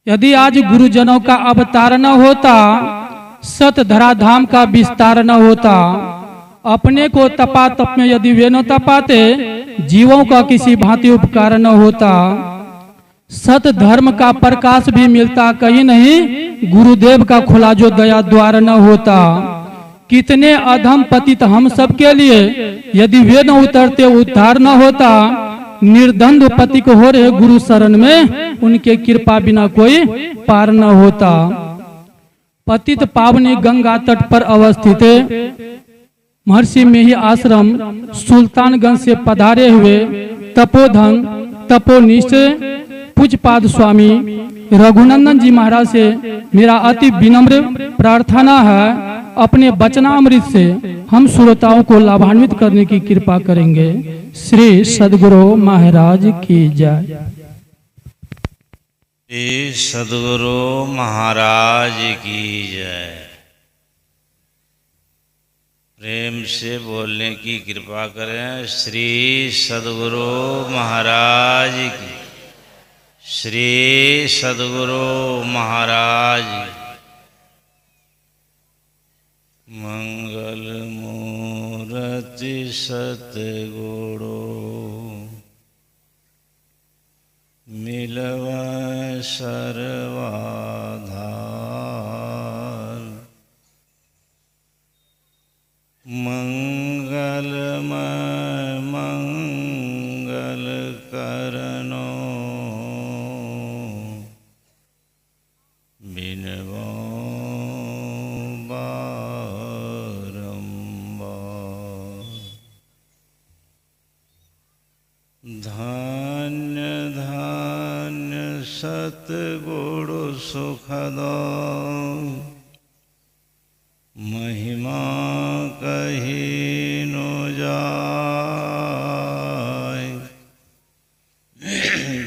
यदि आज गुरुजनों का अवतार न होता, सत धराधाम का विस्तार न होता, अपने को तपा तप में यदि वे न तपाते, जीवों का किसी भांति उपकार न होता, सत धर्म का प्रकाश भी मिलता कहीं नहीं, गुरुदेव का खुला जो दया द्वार न होता। कितने अधम पतित हम सब के लिए, यदि वे न उतरते उद्धार न होता। निर्धंध पति को हो रहे गुरु शरण में, उनके कृपा बिना कोई पार न होता। पतित पावनी गंगा तट पर अवस्थित महर्षि में ही आश्रम सुल्तानगंज से पधारे हुए तपोधन तपोनिष्ठ पूज्यपाद स्वामी रघुनंदन जी महाराज से मेरा अति विनम्र प्रार्थना है, अपने वचनामृत से हम श्रोताओं को लाभान्वित करने की कृपा करेंगे। श्री सद्गुरु महाराज की जय। श्री सद्गुरु महाराज की जय। प्रेम से बोलने की कृपा करें। श्री सद्गुरु महाराज की, श्री सद्गुरु महाराज। मंगल मूर्ति सतगुरु मिलव सर्वाधार। मंगलमय मंगल करनो बिनवो बारंबार। धन्य धन्य सतगुरु सुखदो, महिमा कही न जाय।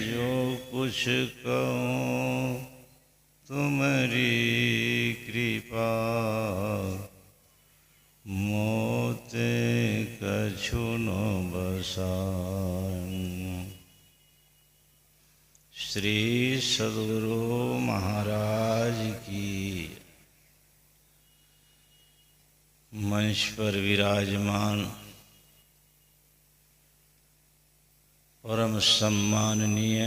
जो कुछ कहूँ तुम्हारी कृपा, मोते कछु न बसाई। श्री सद्गुरु महाराज की। मंच पर विराजमान परम सम्माननीय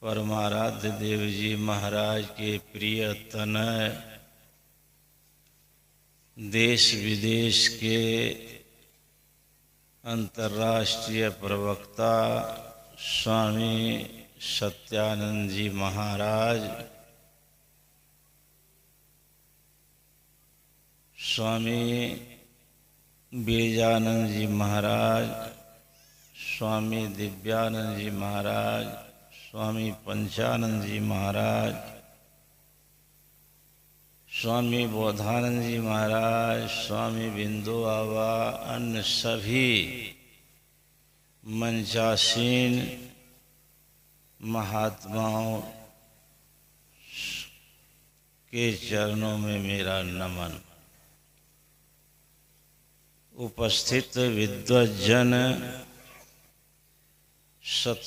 परमाराध्य देव जी महाराज के प्रिय तनय, देश विदेश के अंतर्राष्ट्रीय प्रवक्ता स्वामी सत्यानंद जी महाराज, स्वामी बीजानंद जी महाराज, स्वामी दिव्यानंद जी महाराज, स्वामी पंचानंद जी महाराज, स्वामी बोधानंद जी महाराज, स्वामी बिंदु बाबा, अन्य सभी मंचासीन महात्माओं के चरणों में मेरा नमन। उपस्थित विद्वज्जन सत